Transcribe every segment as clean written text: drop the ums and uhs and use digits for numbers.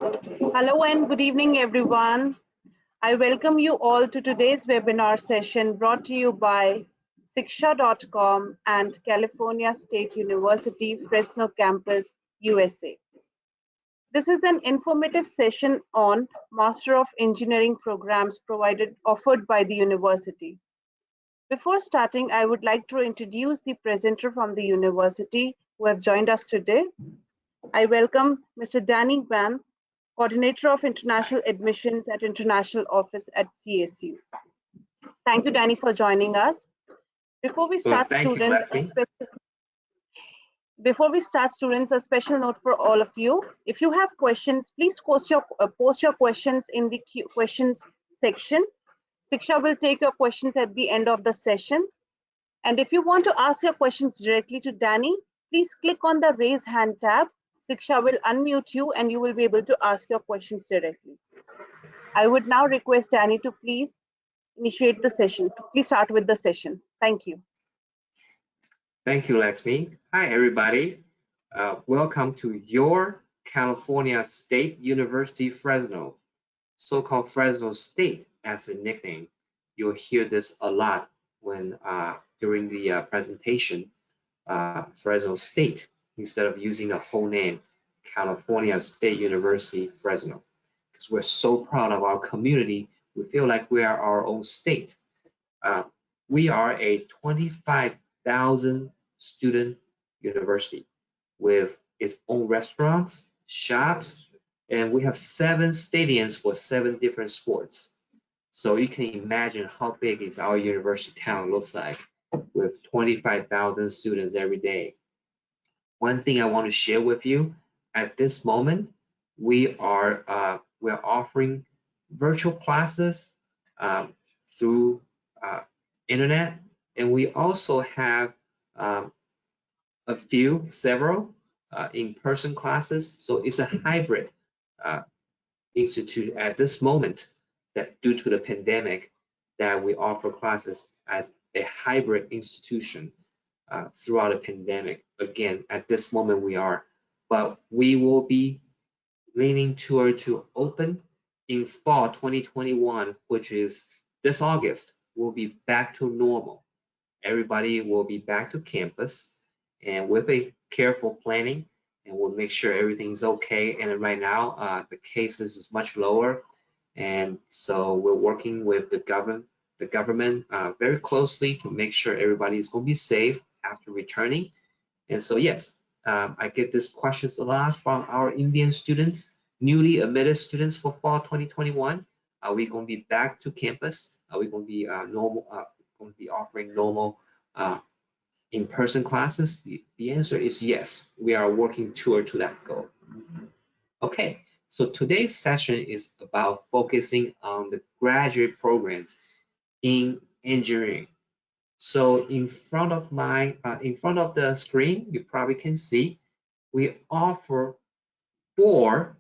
Hello and good evening, everyone. I welcome you all to today's webinar session brought to you by Shiksha.com and California State University, Fresno Campus, USA. This is an informative session on Master of Engineering programs offered by the university. Before starting, I would like to introduce the presenter from the university who have joined us today. I welcome Mr. Danny Guan, Coordinator of International Admissions at International Office at CSU. Thank you, Danny, for joining us. Before we start, students, a special note for all of you. If you have questions, please post your questions in the questions section. Shiksha will take your questions at the end of the session. And if you want to ask your questions directly to Danny, please click on the raise hand tab. Shiksha will unmute you and you will be able to ask your questions directly. I would now request Danny to please initiate the session. Please start with the session. Thank you. Thank you, Lakshmi. Hi, everybody. Welcome to your California State University, Fresno, so-called Fresno State as a nickname. You'll hear this a lot when during the presentation, Fresno State, instead of using the whole name, California State University, Fresno. Because we're so proud of our community, we feel like we are our own state. We are a 25,000 student university with its own restaurants, shops, and we have 7 stadiums for 7 different sports. So you can imagine how big is our university town looks like with 25,000 students every day. One thing I want to share with you at this moment, we're offering virtual classes through internet, and we also have several in-person classes. So it's a hybrid institute at this moment that due to the pandemic that we offer classes as a hybrid institution throughout the pandemic. Again, at this moment we are, but we will be leaning toward to open in fall 2021, which is this August. We'll be back to normal. Everybody will be back to campus, and with a careful planning, and we'll make sure everything's okay. And right now, the cases is much lower, and so we're working with the government very closely to make sure everybody is going to be safe after returning. And so yes, I get these questions a lot from our Indian students, newly admitted students for fall 2021. Are we going to be back to campus? Are we going to be going to be offering normal in-person classes? The answer is yes. We are working toward to that goal. Okay, so today's session is about focusing on the graduate programs in engineering. So in front of the screen, you probably can see we offer four,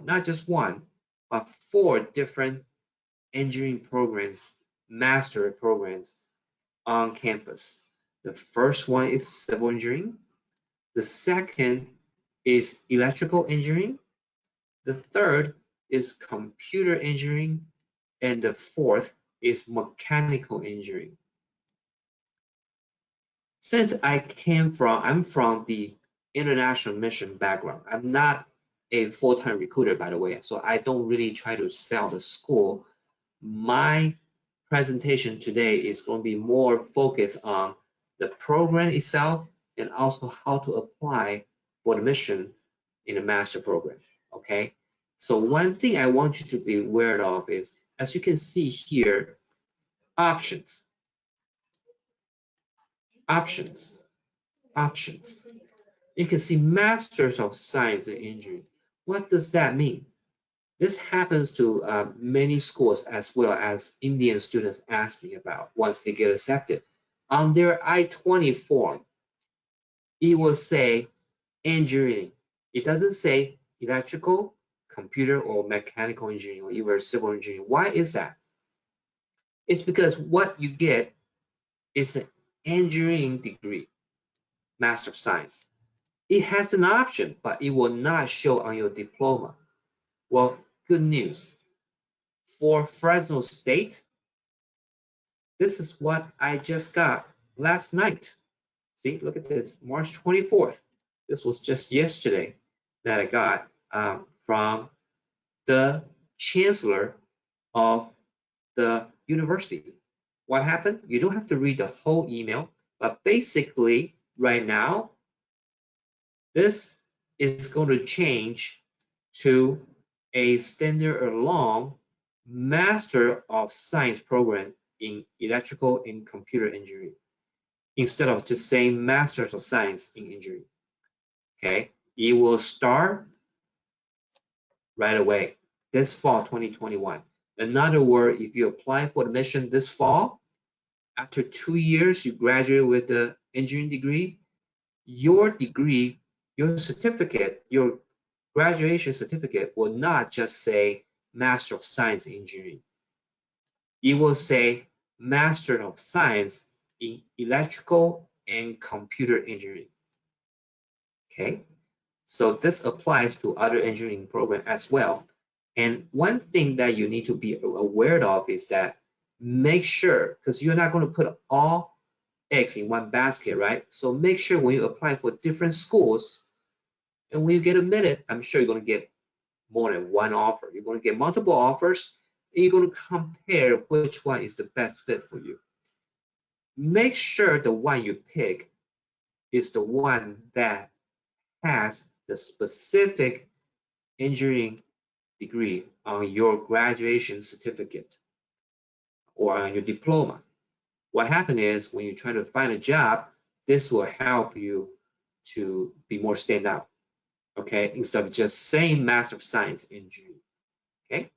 not just one, but 4 different engineering programs, master programs on campus. The first one is civil engineering. The second is electrical engineering. The third is computer engineering. And the fourth is mechanical engineering. Since I'm from the international mission background. I'm not a full-time recruiter, by the way, so I don't really try to sell the school. My presentation today is going to be more focused on the program itself and also how to apply for the mission in a master program. Okay, so one thing I want you to be aware of is, as you can see here, options. You can see Masters of Science in Engineering. What does that mean? This happens to many schools, as well as Indian students ask me about once they get accepted. On their I-20 form, it will say engineering. It doesn't say electrical, computer, or mechanical engineering, or even civil engineering. Why is that? It's because what you get is an engineering degree, Master of Science. It has an option, but it will not show on your diploma. Well, good news. For Fresno State, this is what I just got last night. See, look at this, March 24th. This was just yesterday that I got from the chancellor of the university. What happened? You don't have to read the whole email, but basically right now, this is going to change to a standard alone Master of Science program in Electrical and Computer Engineering, instead of just saying Masters of Science in Engineering. Okay, it will start right away this fall 2021. In other words, if you apply for admission this fall, after 2 years you graduate with the engineering degree, your degree, your certificate, your graduation certificate will not just say Master of Science in Engineering. It will say Master of Science in Electrical and Computer Engineering. Okay, so this applies to other engineering programs as well. And one thing that you need to be aware of is that make sure, because you're not going to put all eggs in one basket, right? So make sure when you apply for different schools, and when you get admitted, I'm sure you're going to get more than one offer. You're going to get multiple offers, and you're going to compare which one is the best fit for you. Make sure the one you pick is the one that has the specific engineering degree on your graduation certificate or on your diploma. What happens is when you try to find a job, this will help you to be more stand out. Okay, instead of just saying Master of Science in Engineering. Okay,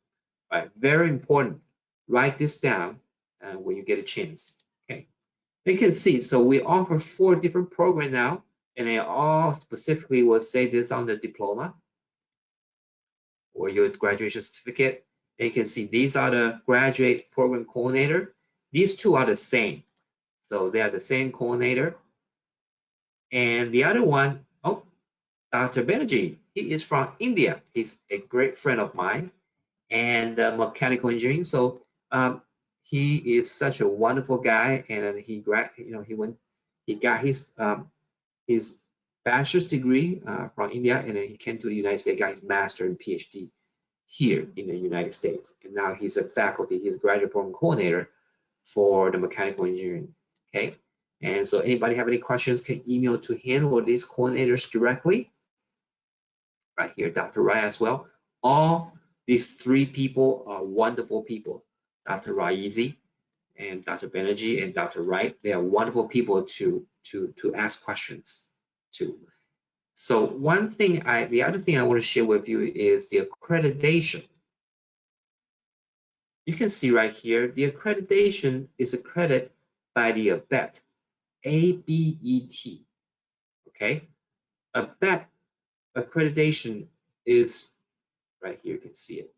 all right, very important. Write this down when you get a chance. Okay, you can see, so we offer 4 different programs now, and they all specifically will say this on the diploma or your graduation certificate. And you can see these are the graduate program coordinator. These 2 are the same. So they are the same coordinator. And the other one, oh, Dr. Banerjee, he is from India. He's a great friend of mine and mechanical engineering. So he is such a wonderful guy, and he got his bachelor's degree from India, and then he came to the United States, got his master and PhD here in the United States, and now he's a faculty. He's graduate program coordinator for the mechanical engineering. Okay, and so anybody have any questions can email to him or these coordinators directly. Right here, Dr. Rai as well. All these 3 people are wonderful people. Dr. Raizi and Dr. Banerjee and Dr. Wright, they are wonderful people to ask questions to. So the other thing I want to share with you is the accreditation. You can see right here, the accreditation is accredited by the ABET, A-B-E-T, okay? ABET accreditation is right here, you can see it.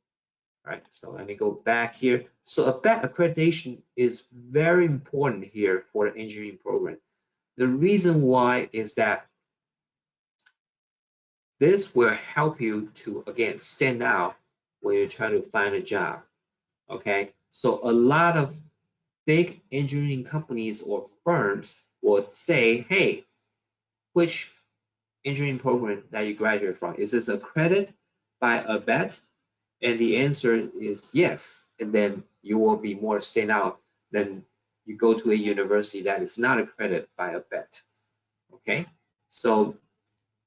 All right, so let me go back here. So ABET accreditation is very important here for the engineering program. The reason why is that this will help you to, again, stand out when you're trying to find a job, okay? So a lot of big engineering companies or firms will say, hey, which engineering program that you graduate from? Is this accredited by ABET? And the answer is yes. And then you will be more stand out than you go to a university that is not accredited by ABET, okay? So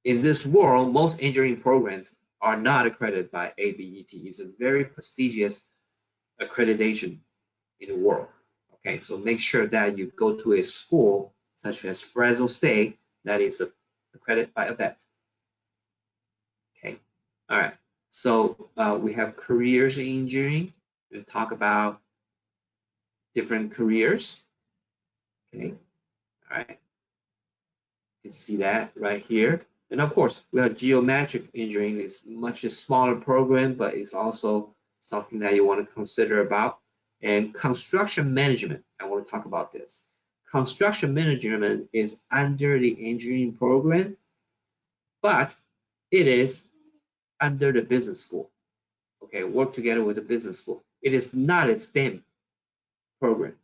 in this world, most engineering programs are not accredited by ABET. It's a very prestigious accreditation in the world. Okay, so make sure that you go to a school such as Fresno State that is accredited by ABET. Okay, all right. So we have careers in engineering. We'll talk about different careers. Okay, all right. You can see that right here. And of course, we have geometric engineering. It's much a smaller program, but it's also something that you want to consider about. And construction management, I want to talk about this. Construction management is under the engineering program, but it is under the business school. okay, work together with the business school. It is not a STEM program,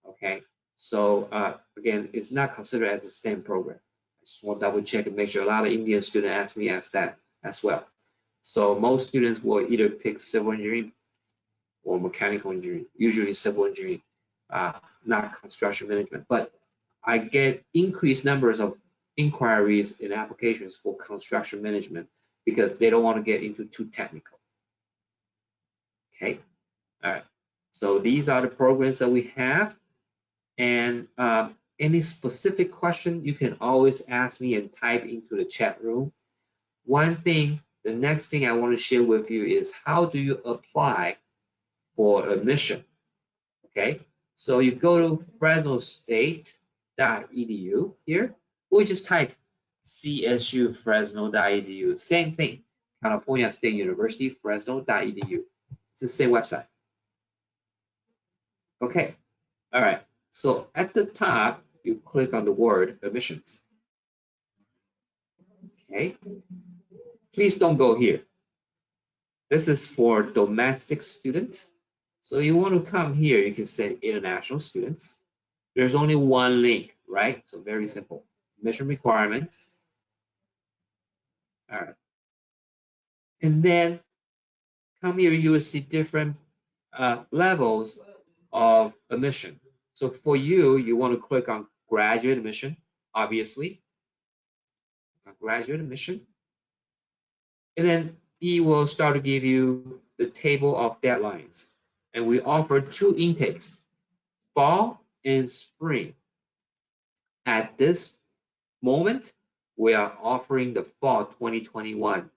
okay? So again, it's not considered as a STEM program. I just want to double check and make sure. A lot of Indian students ask me as that as well. So most students will either pick civil engineering or mechanical engineering, usually civil engineering, not construction management. But I get increased numbers of inquiries and applications for construction management because they don't want to get into too technical. Okay, all right. So these are the programs that we have. And any specific question, you can always ask me and type into the chat room. One thing, the next thing I want to share with you is how do you apply for admission? Okay, so you go to fresnostate.edu here, or just type csufresno.edu. Same thing, California State University, fresno.edu. It's the same website. Okay, all right. So at the top, you click on the word admissions. Okay, please don't go here. This is for domestic students. So you want to come here, you can say international students. There's only one link, right? So very simple. Admission requirements. All right. And then come here, you will see different levels of admission. So for you, you want to click on graduate admission, obviously. Graduate admission. And then it will start to give you the table of deadlines. And we offer two intakes, fall and spring. At this moment, we are offering the fall 2021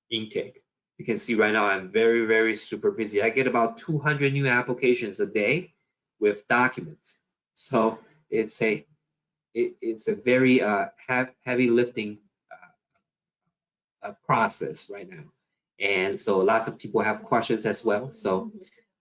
intake. You can see right now I'm very, very super busy. I get about 200 new applications a day with documents. So it's a very heavy lifting process right now. And so lots of people have questions as well. So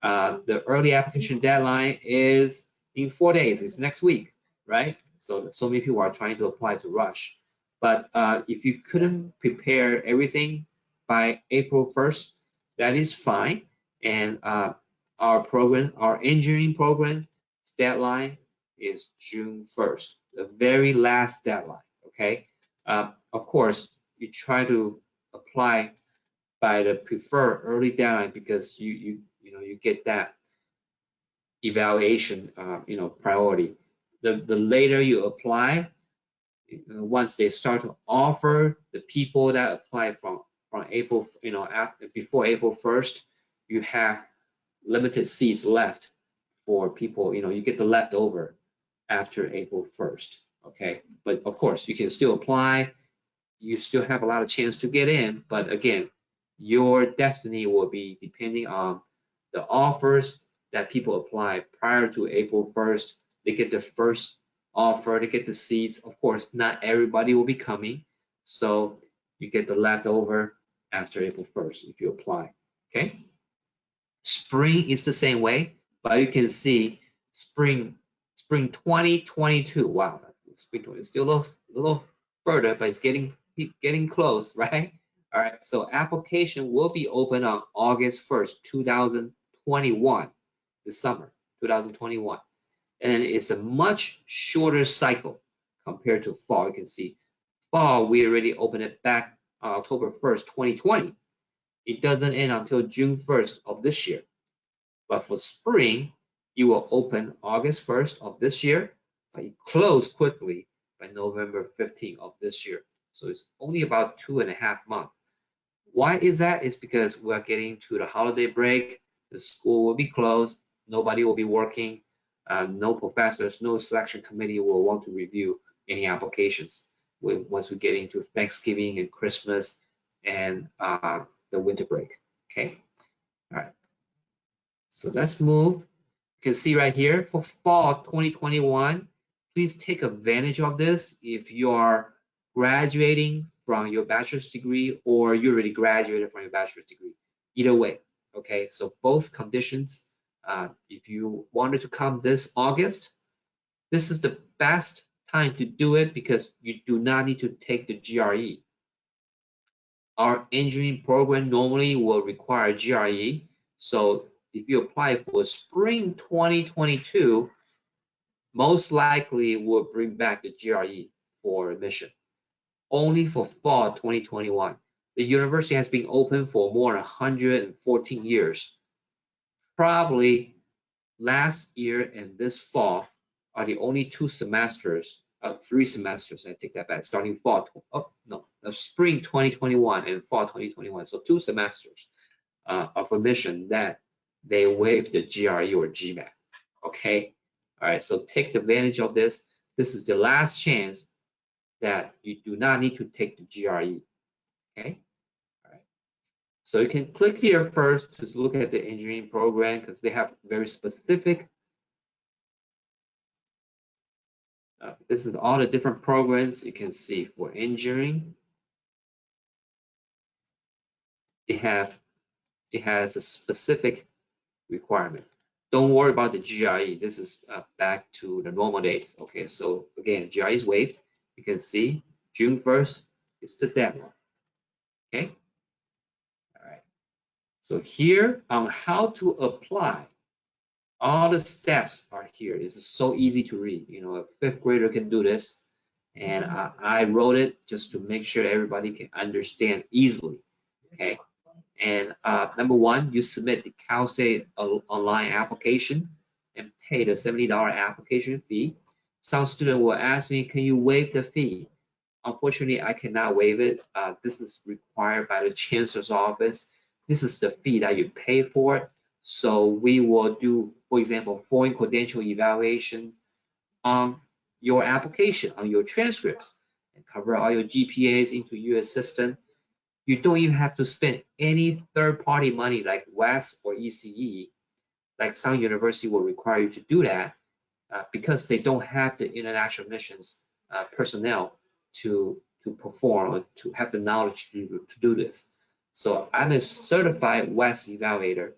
the early application deadline is in 4 days. It's next week, right? So many people are trying to apply to rush. But if you couldn't prepare everything by April 1st, that is fine. And our program, our engineering program deadline is June 1st, the very last deadline, okay? Of course, you try to apply by the preferred early deadline because you get that evaluation priority. The later you apply, once they start to offer the people that apply from April, before April 1st, you have limited seats left for people, you get the leftover after April 1st, okay? But of course, you can still apply. You still have a lot of chance to get in, but again, your destiny will be depending on the offers that people apply prior to April 1st. They get the first offer, they get the seats. Of course, not everybody will be coming, so you get the leftover after April 1st if you apply, okay? Spring is the same way, but you can see spring 2022. Wow, spring 20, it's still a little further, but it's getting close, right? All right, so application will be open on August 1st, 2021, this summer, 2021. And it's a much shorter cycle compared to fall. You can see fall, we already opened it back on October 1st, 2020. It doesn't end until June 1st of this year. But for spring, it will open August 1st of this year, but it closed quickly by November 15th of this year. So it's only about 2.5 months. Why is that? It's because we're getting to the holiday break. The school will be closed. Nobody will be working. No professors, no selection committee will want to review any applications once we get into Thanksgiving and Christmas and the winter break. Okay. All right. So let's move. You can see right here for fall 2021, please take advantage of this if you are graduating from your bachelor's degree or you already graduated from your bachelor's degree. Either way, okay? So both conditions, if you wanted to come this August, this is the best time to do it because you do not need to take the GRE. our engineering program normally will require GRE. So if you apply for spring 2022, most likely will bring back the GRE for admission. Only for fall 2021. The university has been open for more than 114 years. Probably last year and this fall are the only 2 semesters, 3 semesters, I take that back, starting fall, spring 2021 and fall 2021. So 2 semesters of admission that they waived the GRE or GMAT, okay? All right, so take advantage of this. This is the last chance that you do not need to take the GRE, okay? All right. So you can click here first to look at the engineering program because they have very specific. This is all the different programs you can see for engineering. It has a specific requirement. Don't worry about the GRE. This is back to the normal dates. Okay, so again, GRE is waived. You can see June 1st is the deadline. Okay. All right. So here on how to apply, all the steps are here. This is so easy to read. You know, a 5th grader can do this. And I wrote it just to make sure everybody can understand easily. Okay. And number 1, you submit the Cal State online application and pay the $70 application fee. Some student will ask me, can you waive the fee? Unfortunately, I cannot waive it. This is required by the Chancellor's office. This is the fee that you pay for it. So we will do, for example, foreign credential evaluation on your application, on your transcripts, and cover all your GPAs into US system. You don't even have to spend any third-party money like WES or ECE, like some university will require you to do that because they don't have the international admissions personnel to perform or to have the knowledge to do this. So I'm a certified WES evaluator,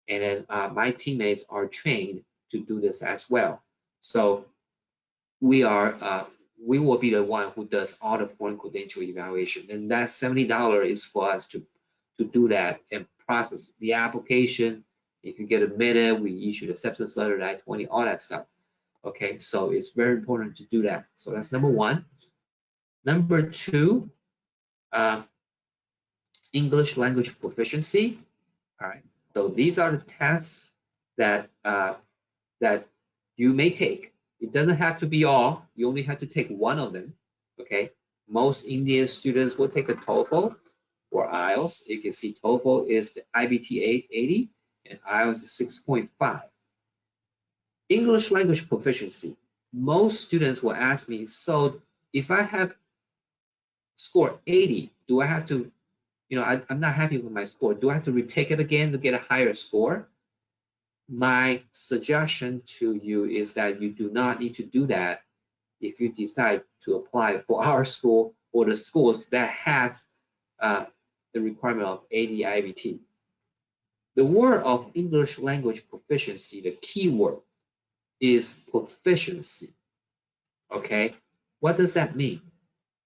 and then my teammates are trained to do this as well. So we will be the one who does all the foreign credential evaluation, and that $70 is for us to do that and process the application. If you get admitted, we issue the acceptance letter, I-20, all that stuff. Okay, so it's very important to do that. So that's number 1. Number 2, English language proficiency. All right, so these are the tests that that you may take. It doesn't have to be all. You only have to take one of them. Okay. Most Indian students will take the TOEFL or IELTS. You can see TOEFL is the IBT 880 and IELTS is 6.5. English language proficiency. Most students will ask me, so if I have score 80, do I have to, you know, I'm not happy with my score. Do I have to retake it again to get a higher score? My suggestion to you is that you do not need to do that if you decide to apply for our school or the schools that has the requirement of 80 IBT. The word of English language proficiency, the key word is proficiency. Okay, what does that mean?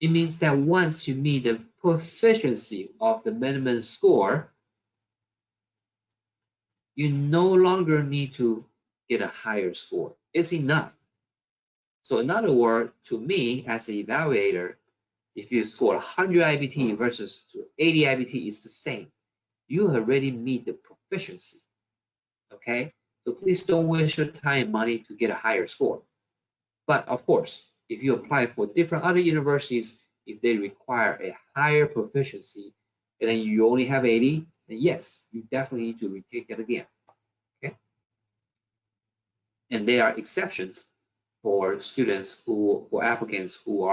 It means that once you meet the proficiency of the minimum score, you no longer need to get a higher score. It's enough. So in other words, to me as an evaluator, if you score 100 IBT versus 80 IBT is the same. You already meet the proficiency. Okay, so please don't waste your time and money to get a higher score. But of course, if you apply for different other universities, if they require a higher proficiency and then you only have 80, then yes, you definitely need to retake it again. Okay, and there are exceptions for students for applicants who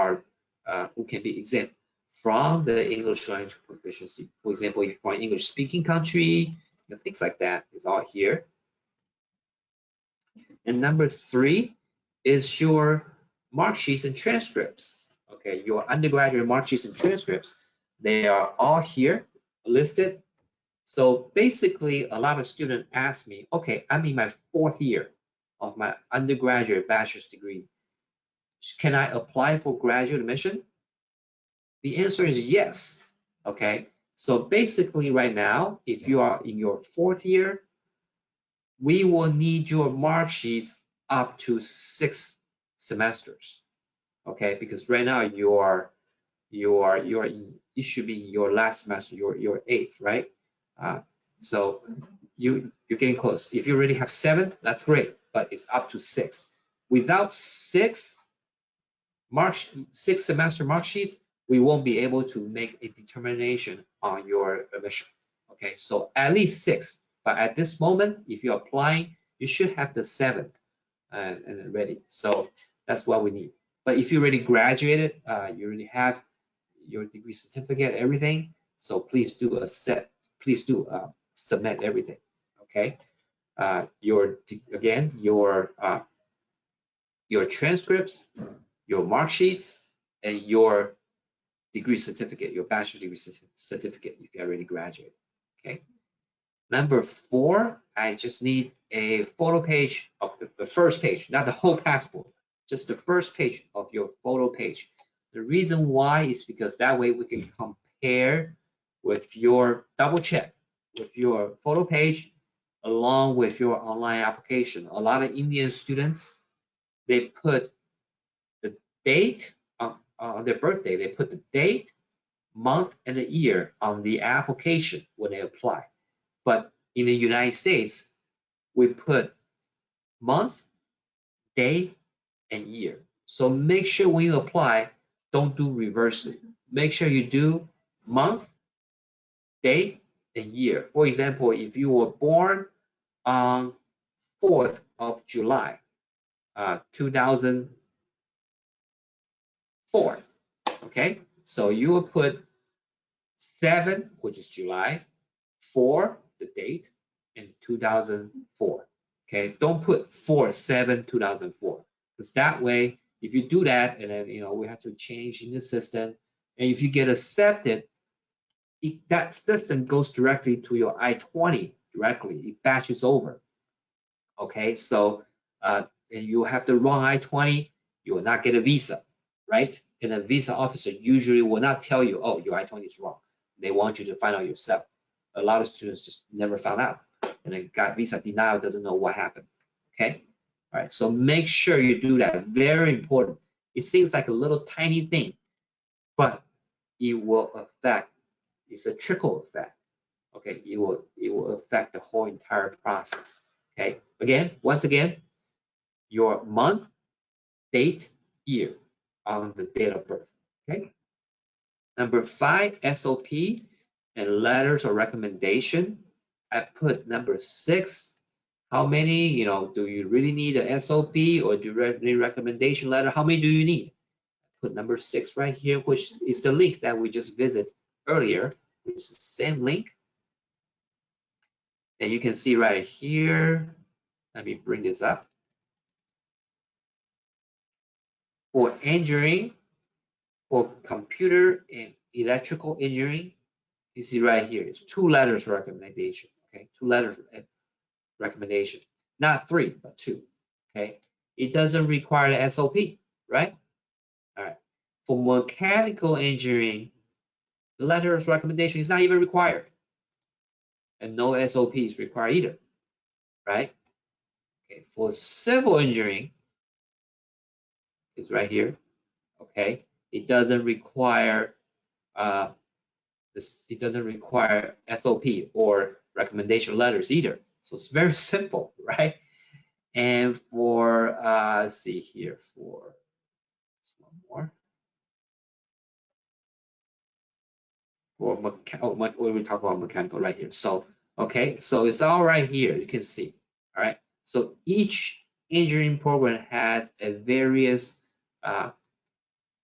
can be exempt from the English language proficiency. For example, if you're an English speaking country, things like that is all here. And number 3 is your mark sheets and transcripts. Okay, your undergraduate mark sheets and transcripts, they are all here listed. So basically, a lot of students ask me, okay, I'm in my 4th year of my undergraduate bachelor's degree. Can I apply for graduate admission? The answer is yes. Okay, So basically right now, if you are in your 4th year, we will need your mark sheets up to 6 semesters. Okay, because right now you should be your last semester, your 8th, right? So you're getting close. If you already have 7, that's great, but it's up to 6. Without 6 semester mark sheets, we won't be able to make a determination on your admission. Okay, so at least 6. But at this moment, if you're applying, you should have the 7 and ready. So that's what we need. But if you already graduated, you already have your degree certificate, everything. So please do submit everything. Okay. Your transcripts, your mark sheets, and your degree certificate, your bachelor degree certificate if you already graduated. Okay. Number 4, I just need a photo page of the first page, not the whole passport, just the first page of your photo page. The reason why is because that way we can compare with your double check with your photo page along with your online application. A lot of Indian students, they put the date on their birthday, they put the date, month, and the year on the application when they apply. But in the United States, we put month, day, and year. So make sure when you apply, don't do reversing. Make sure you do month, day, and year. For example, if you were born on 4th of July, 2004, okay? So you will put 7, which is July, 4, the date, and 2004. Okay, don't put 4/7/2004, because that way, if you do that, and then we have to change in the system, and if you get accepted, that system goes directly to your I-20 directly. It batches over. Okay, so and you have the wrong I-20, you will not get a visa, right? And a visa officer usually will not tell you, oh, your I-20 is wrong. They want you to find out yourself. A lot of students just never found out, and then got visa denial, doesn't know what happened. Okay, all right. So make sure you do that. Very important. It seems like a little tiny thing, but it will affect. It's a trickle effect. Okay, it will affect the whole entire process. Okay. Once again, your month, date, year on the date of birth. Okay. Number 5, SOP and letters of recommendation. I put number 6. How many, do you really need a SOP or do you need a recommendation letter? How many do you need? Put number 6 right here, which is the link that we just visited earlier, which is the same link. And you can see right here, let me bring this up. For engineering, for computer and electrical engineering, you see right here, it's 2 letters of recommendation, okay? 2 letters of recommendation, not 3, but 2, okay? It doesn't require the SOP, right? All right. For mechanical engineering, the letter of recommendation is not even required, and no SOP is required either, right? Okay. For civil engineering, it's right here, okay? It doesn't require it doesn't require SOP or recommendation letters either. So it's very simple, right? And for let's see here, for one more. For we talk about mechanical right here. So okay, so it's all right here. You can see. All right. So each engineering program has a various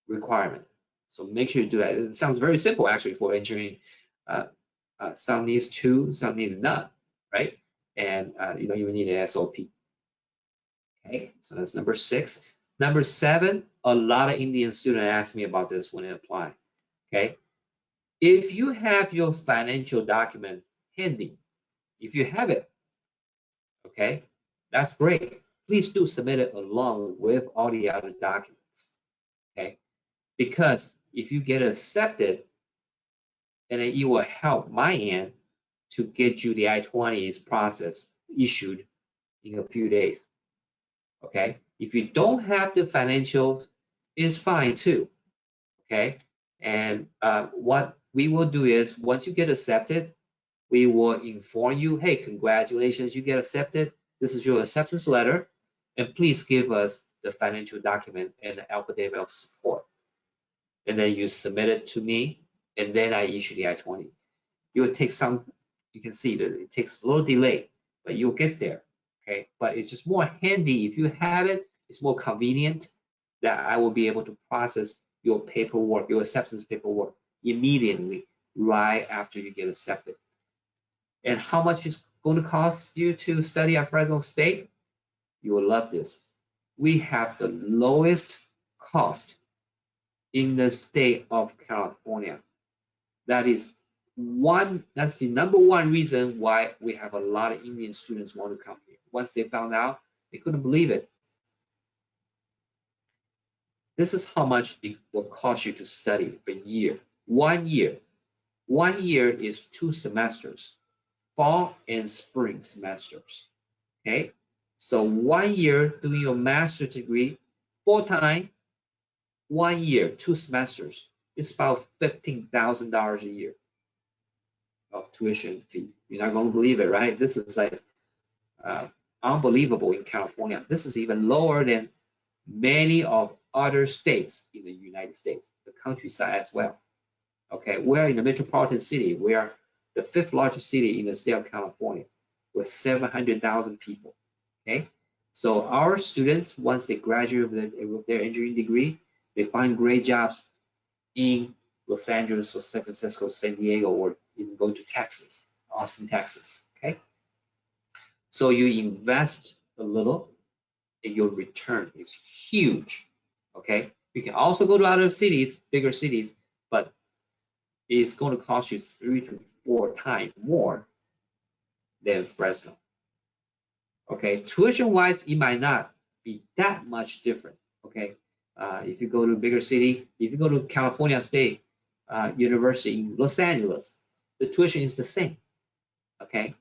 requirement. So make sure you do that. It sounds very simple actually for engineering. Some needs 2, some needs none, right? And you don't even need an SOP. Okay, so that's number 6. Number 7, a lot of Indian students ask me about this when they apply. Okay, if you have your financial document handy, if you have it, okay, that's great. Please do submit it along with all the other documents. Okay, because if you get accepted, and then it will help my end to get you the I-20s process issued in a few days. Okay, if you don't have the financials, it's fine too. Okay, and what we will do is once you get accepted, we will inform you, hey, congratulations, you get accepted. This is your acceptance letter, and please give us the financial document and the affidavit of support. And then you submit it to me, and then I issue the I-20. It will take some, you can see that it takes a little delay, but you'll get there. Okay, but it's just more handy if you have it. It's more convenient that I will be able to process your paperwork, your acceptance paperwork immediately right after you get accepted. And how much is going to cost you to study at Fresno State? You will love this. We have the lowest cost in the state of California. That's the number one reason why we have a lot of Indian students want to come here. Once they found out, they couldn't believe it. This is how much it will cost you to study a year. 1 year. 1 year is 2 semesters, fall and spring semesters. Okay, so 1 year doing your master's degree full time, 1 year, 2 semesters, it's about $15,000 a year of tuition fee. You're not going to believe it, right? This is like unbelievable in California. This is even lower than many of other states in the United States, the countryside as well. Okay, we're in the metropolitan city. We are the 5th largest city in the state of California with 700,000 people. Okay, so our students, once they graduate with their engineering degree, they find great jobs in Los Angeles or San Francisco, San Diego, or even go to Texas, Austin, Texas. Okay, so you invest a little and your return is huge. Okay, you can also go to other cities, bigger cities, but it's going to cost you 3 to 4 times more than Fresno. Okay, tuition wise, it might not be that much different. Okay, if you go to a bigger city, if you go to California State University in Los Angeles, the tuition is the same. Okay,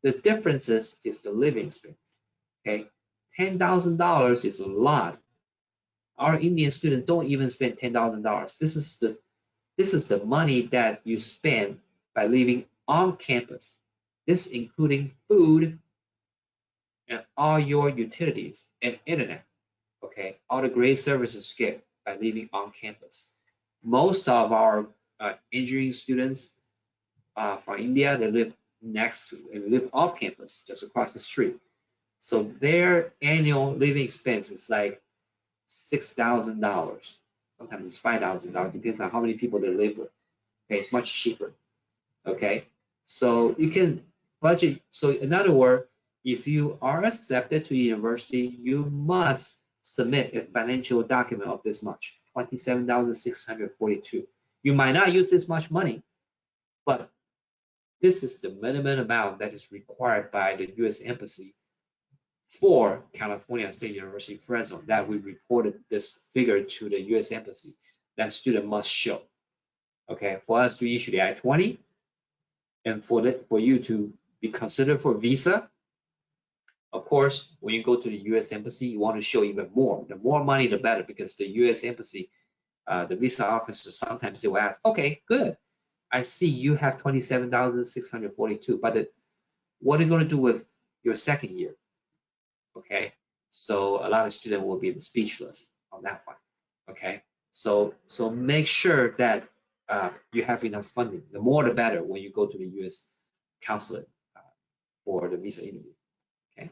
the difference is the living expense. Okay, $10,000 is a lot. Our Indian students don't even spend $10,000. This is the money that you spend by living on campus. This including food and all your utilities and internet. Okay, all the great services you get by living on campus. Most of our engineering students from India, they live off campus, just across the street. So their annual living expense is like $6,000. Sometimes it's $5,000, depends on how many people they live with. Okay, it's much cheaper. Okay, so you can budget. So in other words, if you are accepted to university, you must submit a financial document of this much, $27,642. You might not use this much money, but this is the minimum amount that is required by the U.S. Embassy for California State University, Fresno, that we reported this figure to the U.S. Embassy that student must show. Okay, for us to issue the I-20 and for you to be considered for visa. Of course, when you go to the U.S. Embassy, you want to show even more. The more money, the better, because the U.S. Embassy, the visa officer, sometimes they will ask, okay, good. I see you have 27,642, but what are you going to do with your second year? Okay, so a lot of students will be speechless on that one. Okay, so make sure that you have enough funding. The more the better when you go to the U.S. consulate for the visa interview. Okay,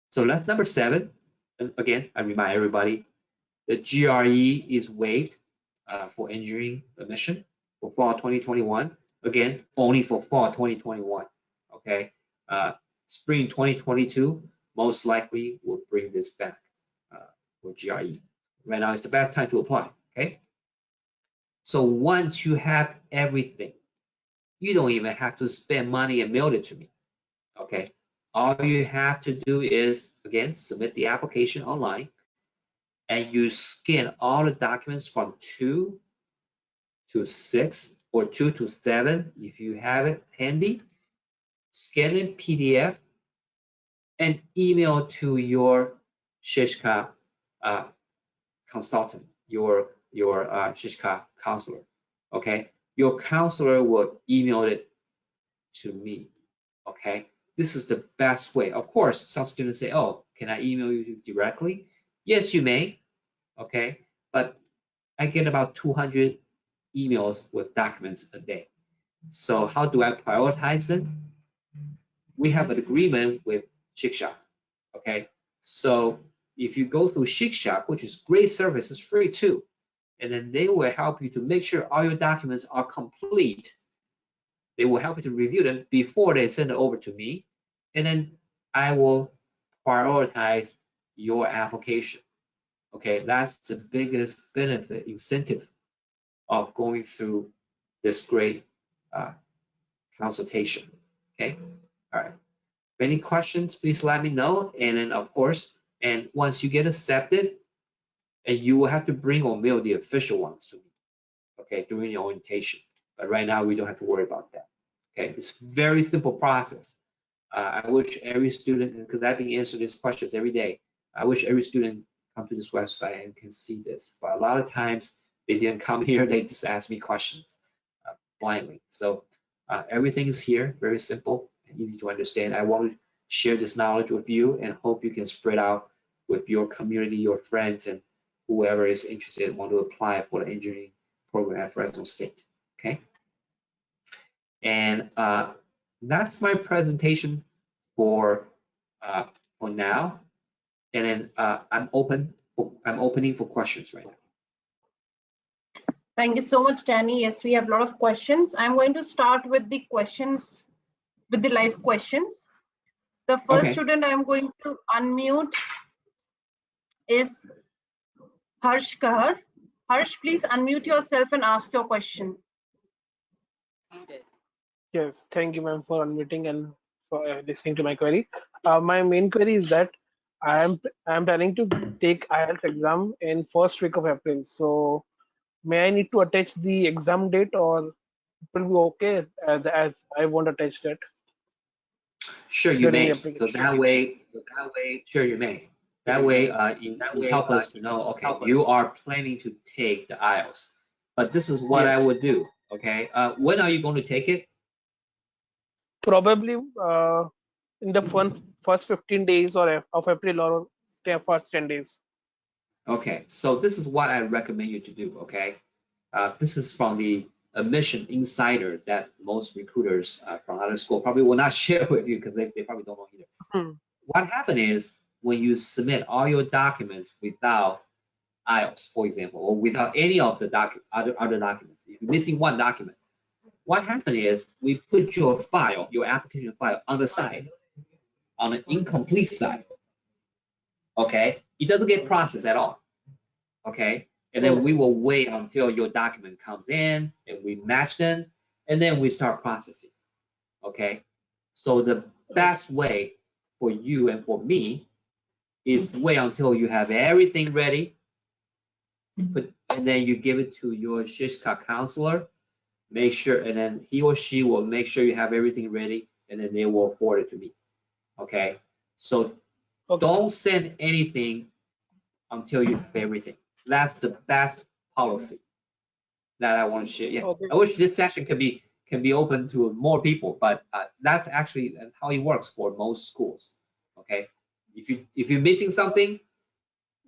so that's number 7. And again, I remind everybody, the GRE is waived for engineering admission for fall 2021. Again, only for fall 2021. Okay, spring 2022 most likely will bring this back for GRE. Right now is the best time to apply. Okay, so once you have everything, you don't even have to spend money and mail it to me. Okay, all you have to do is, again, submit the application online, and you scan all the documents from 2 to 6 or 2 to 7, if you have it handy, scan in PDF and email to your Shiksha consultant, your Shiksha counselor. Okay, your counselor will email it to me. Okay, this is the best way. Of course, some students say, "Oh, can I email you directly?" Yes, you may. Okay, but I get about 200 emails with documents a day. So how do I prioritize them? We have an agreement with Shiksha. Okay, so if you go through Shiksha, which is great service, it's free too, and then they will help you to make sure all your documents are complete. They will help you to review them before they send it over to me, and then I will prioritize your application. Okay, that's the biggest benefit, incentive of going through this great consultation. Okay, all right. Any questions, please let me know. And then of course, and once you get accepted, and you will have to bring or mail the official ones to me, okay, during the orientation. But right now we don't have to worry about that. Okay, it's very simple process. I wish every student, because I've been answering these questions every day, I wish every student come to this website and can see this. But a lot of times they didn't come here, they just ask me questions blindly. So everything is here, very simple and easy to understand. I want to share this knowledge with you and hope you can spread out with your community, your friends, and whoever is interested and want to apply for the engineering program at Fresno State. Okay. And that's my presentation for now. And then I'm opening for questions right now. Thank you so much, Danny. Yes, we have a lot of questions. I'm going to start with the questions, with the live questions. The first student I'm going to unmute is Harsh Kahar. Harsh, please unmute yourself and ask your question. Yes, thank you, ma'am, for unmuting and for listening to my query. My main query is that I'm planning to take IELTS exam in first week of April. So may I need to attach the exam date, or it will be okay as I won't attach that? Sure, you may. So that way, sure, you may. That way, you help us to know, okay, you are planning to take the IELTS. But this is what I would do, okay? When are you going to take it? Probably in the first 15 days of April, or first 10 days. Okay, so this is what I recommend you to do, okay? This is from the admission insider that most recruiters from other school probably will not share with you because they probably don't know either. What happened is when you submit all your documents without IELTS, for example, or without any of the other documents, if you're missing one document, what happened is we put your file, your application file, on the side, on an incomplete side. Okay, it doesn't get processed at all. Okay, and then we will wait until your document comes in and we match them, and then we start processing. Okay, so the best way for you and for me is to wait until you have everything ready, and then you give it to your Shiksha counselor, make sure, and then he or she will make sure you have everything ready, and then they will forward it to me. Okay, so don't send anything until you have everything. That's the best policy that I want to share. Yeah, I wish this session can be open to more people, but that's actually how it works for most schools. Okay, if you're missing something,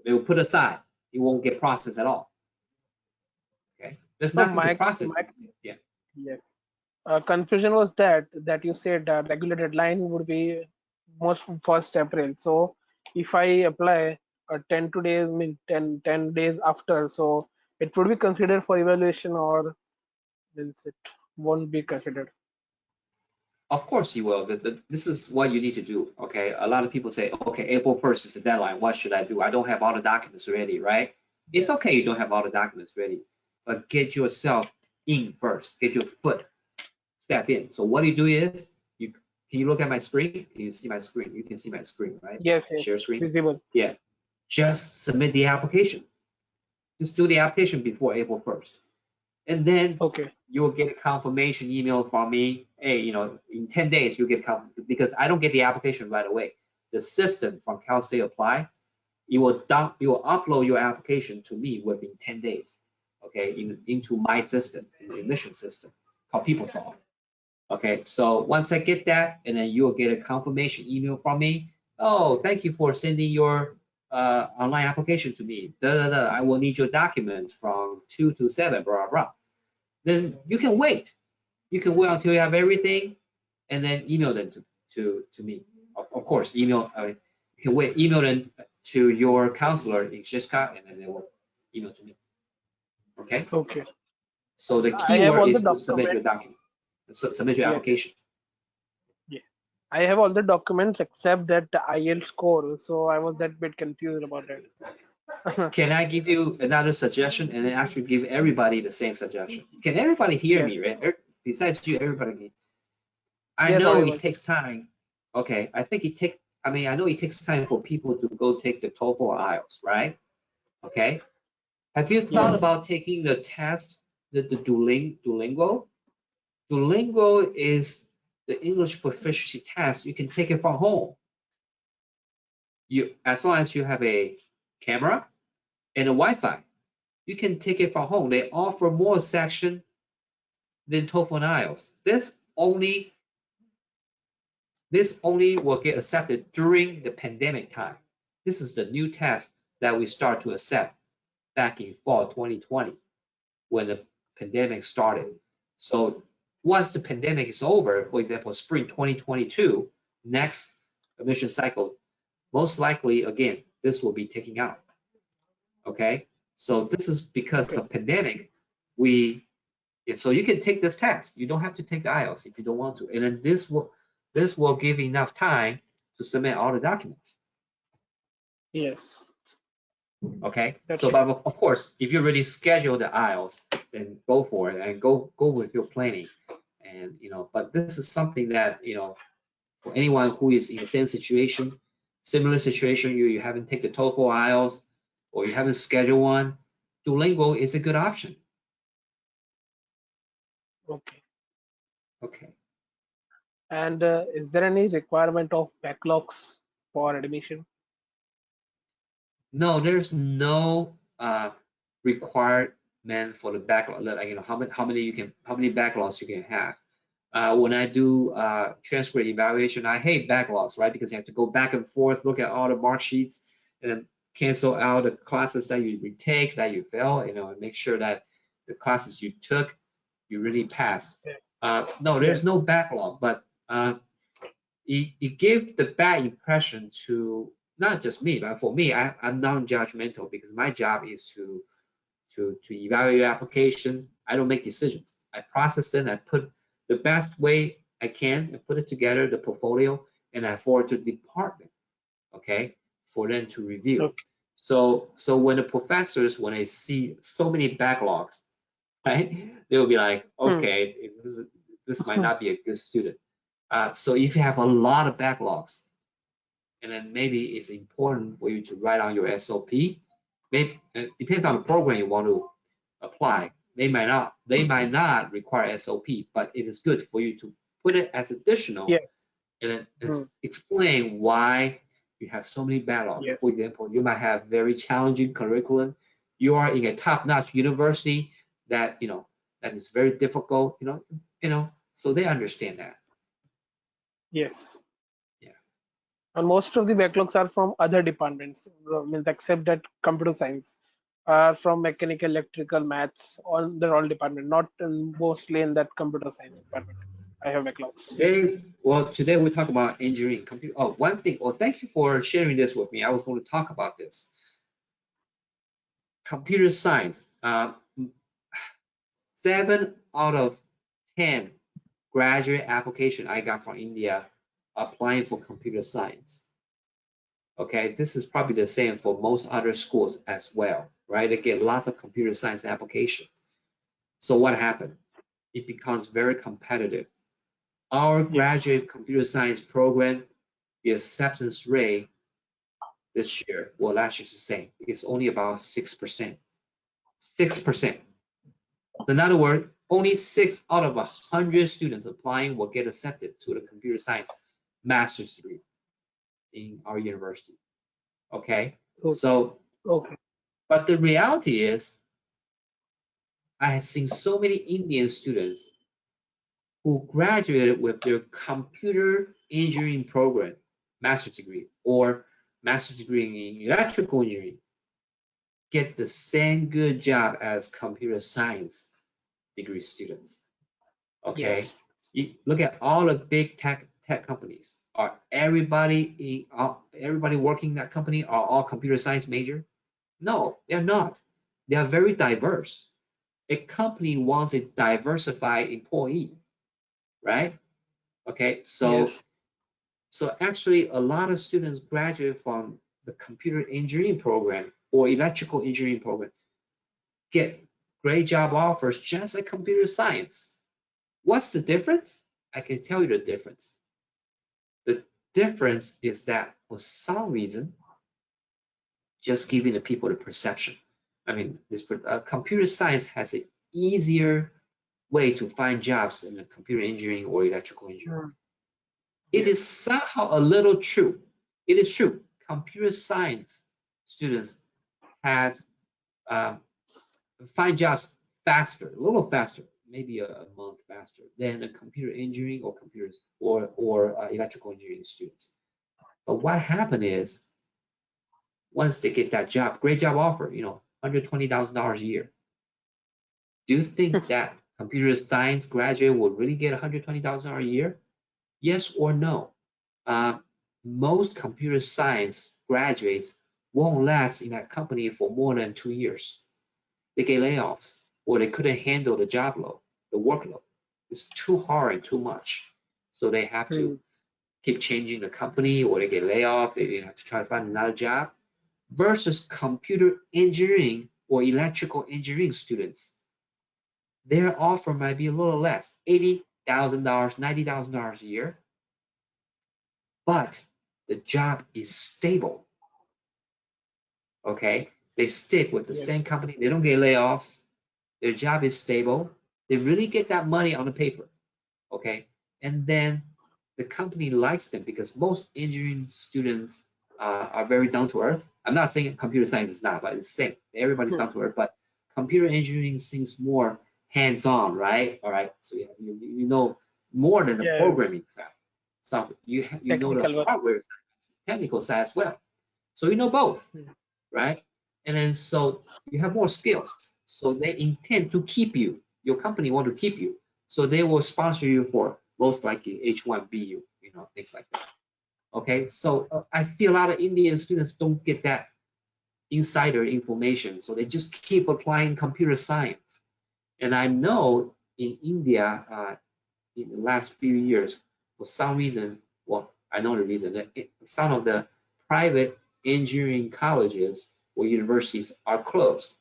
they will put aside. It won't get processed at all. Okay, there's nothing to process. Yeah. Yes. Confusion was that you said regular deadline would be most 1st April. So if I apply 10 days after, so it would be considered for evaluation, or it won't be considered? Of course you will. This is what you need to do. Okay, a lot of people say, okay, April 1st is the deadline. What should I do? I don't have all the documents ready, right? It's okay you don't have all the documents ready, but get yourself in first. Get your foot step in. So what you do is can you look at my screen? Can you see my screen? You can see my screen, right? Yes. Share screen. Visible. Yeah. Just submit the application. Just do the application before April 1st. And then Okay. you'll get a confirmation email from me. Hey, in 10 days you'll get because I don't get the application right away. The system from Cal State Apply, it will upload your application to me within 10 days. Okay, into my system, in the admission system called PeopleSoft. Okay, so once I get that, and then you'll get a confirmation email from me. Oh, thank you for sending your online application to me. I will need your documents from 2 to 7, blah, blah. Then you can wait. You can wait until you have everything, and then email them to me. Of course, email. You can wait. Email them to your counselor in Shiksha, and then they will email to me. Okay. Okay. So the I have keyword all the is to submit your documents. document. Submit your Yes. application. Yeah. I have all the documents except that IELTS score. So I was that bit confused about it. Can I give you another suggestion and then actually give everybody the same suggestion? Can everybody hear Yes. me, right? Besides you, everybody. I Yes, know audible. it takes time. Okay, I know it takes time for people to go take the TOEFL or IELTS, right? Okay. Have you thought Yes. about taking the test, the Duolingo? Duolingo is the English proficiency test. You can take it from home. As long as you have a camera and a Wi-Fi, you can take it from home. They offer more section than TOEFL and IELTS. This only will get accepted during the pandemic time. This is the new test that we start to accept back in fall 2020 when the pandemic started. So once the pandemic is over, for example, spring 2022, next admission cycle, most likely, again, this will be taken out. Okay, so this is because Okay. of pandemic. So you can take this test. You don't have to take the IELTS if you don't want to, and then this will give enough time to submit all the documents. Yes. Okay, That's so right. but of course, if you already schedule the IELTS, then go for it and go with your planning, and But this is something that for anyone who is in the same situation, similar situation, you haven't taken the TOEFL IELTS, or you haven't scheduled one, Duolingo is a good option. Okay. Okay. And is there any requirement of backlogs for admission? No, there's no requirement for the backlog. Like how many backlogs you can have. When I do transcript evaluation, I hate backlogs, right? Because you have to go back and forth, look at all the mark sheets, and then cancel out the classes that you retake, that you fail, and make sure that the classes you took, you really passed. Yes. No, there's Yes. no backlog, but it gives the bad impression to not just me, but for me, I'm non-judgmental because my job is to evaluate application. I don't make decisions. I process them. I put the best way I can and put it together, the portfolio, and I forward to the department, okay, for them to review. Okay. So when the professors, when they see so many backlogs, right, they will be like, okay, this might not be a good student. So if you have a lot of backlogs, and then maybe it's important for you to write on your SOP. Maybe it depends on the program you want to apply. They might not require SOP, but it is good for you to put it as additional, Yes. and then explain why you have so many backlogs. Yes. For example, you might have very challenging curriculum. You are in a top-notch university that that is very difficult. So they understand that. Yes. Yeah. And most of the backlogs are from other departments, means except that computer science, from mechanical, electrical, maths, they're all department, not mostly in that computer science department. I have backlogs. Today we talk about engineering, computer. Oh, one thing. Well, thank you for sharing this with me. I was going to talk about this. Computer science. 7 out of 10 graduate application I got from India applying for computer science. Okay, this is probably the same for most other schools as well, right? They get lots of computer science application. So what happened? It becomes very competitive. Our graduate computer science program, the acceptance rate this year, well, last year's the same. It's only about 6%. 6%. So in other words, only 6 out of 100 students applying will get accepted to the computer science master's degree in our university. Okay, so Okay. but the reality is, I have seen so many Indian students who graduated with their computer engineering program, master's degree, or master's degree in electrical engineering, get the same good job as computer science degree students. Okay, Yes. you look at all the big tech companies. Are everybody working in that company are all computer science major? No, they're not. They are very diverse. A company wants a diversified employee, right? Okay, so Yes. actually a lot of students graduate from the computer engineering program or electrical engineering program, get great job offers just like computer science. What's the difference? I can tell you the difference. The difference is that for some reason, just giving the people the perception. I mean, this computer science has an easier way to find jobs in the computer engineering or electrical engineering. It is somehow a little true. It is true. Computer science students has find jobs faster, a little faster, maybe a month faster than the computer engineering or computers or electrical engineering students. But what happened is, once they get that job, great job offer, $120,000 a year. Do you think that computer science graduate will really get $120,000 a year? Yes or no? Most computer science graduates won't last in that company for more than 2 years. They get layoffs, or they couldn't handle the job load, the workload. It's too hard and too much. So they have to keep changing the company, or they get laid off. They have to try to find another job. Versus computer engineering or electrical engineering students, their offer might be a little less, $80,000, $90,000 a year, but the job is stable. Okay, they stick with the same company. They don't get layoffs. Their job is stable. They really get that money on the paper. Okay, and then the company likes them because most engineering students are very down to earth. I'm not saying computer science is not, but it's the same. Everybody's down to earth, but computer engineering seems more hands-on, right? All right, so you know more than the programming side. So you know the hardware side, technical side as well. So you know both, right? And then so you have more skills. So they intend to keep you. Your company want to keep you. So they will sponsor you for most likely H1B, things like that. Okay, so I see a lot of Indian students don't get that insider information, so they just keep applying computer science. And I know in India, in the last few years, for some reason, well, I know the reason, that some of the private engineering colleges or universities are closed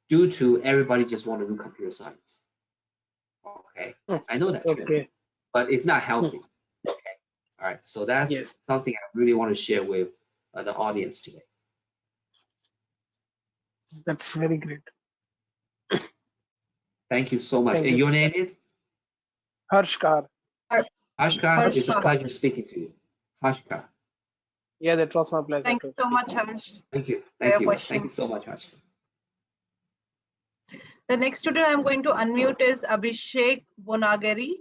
due to everybody just want to do computer science. Okay, I know that trend, but it's not healthy. Okay, all right, so that's something I really want to share with the audience today. That's very great. Thank you so much. And your name is? Harshkar. Harshkar, it's a pleasure speaking to you. Harshkar. Yeah, that was my pleasure. Thank you so much, Harsh. Thank you. Thank you. Thank you so much, Harshkar. The next student I'm going to unmute is Abhishek Bonagari.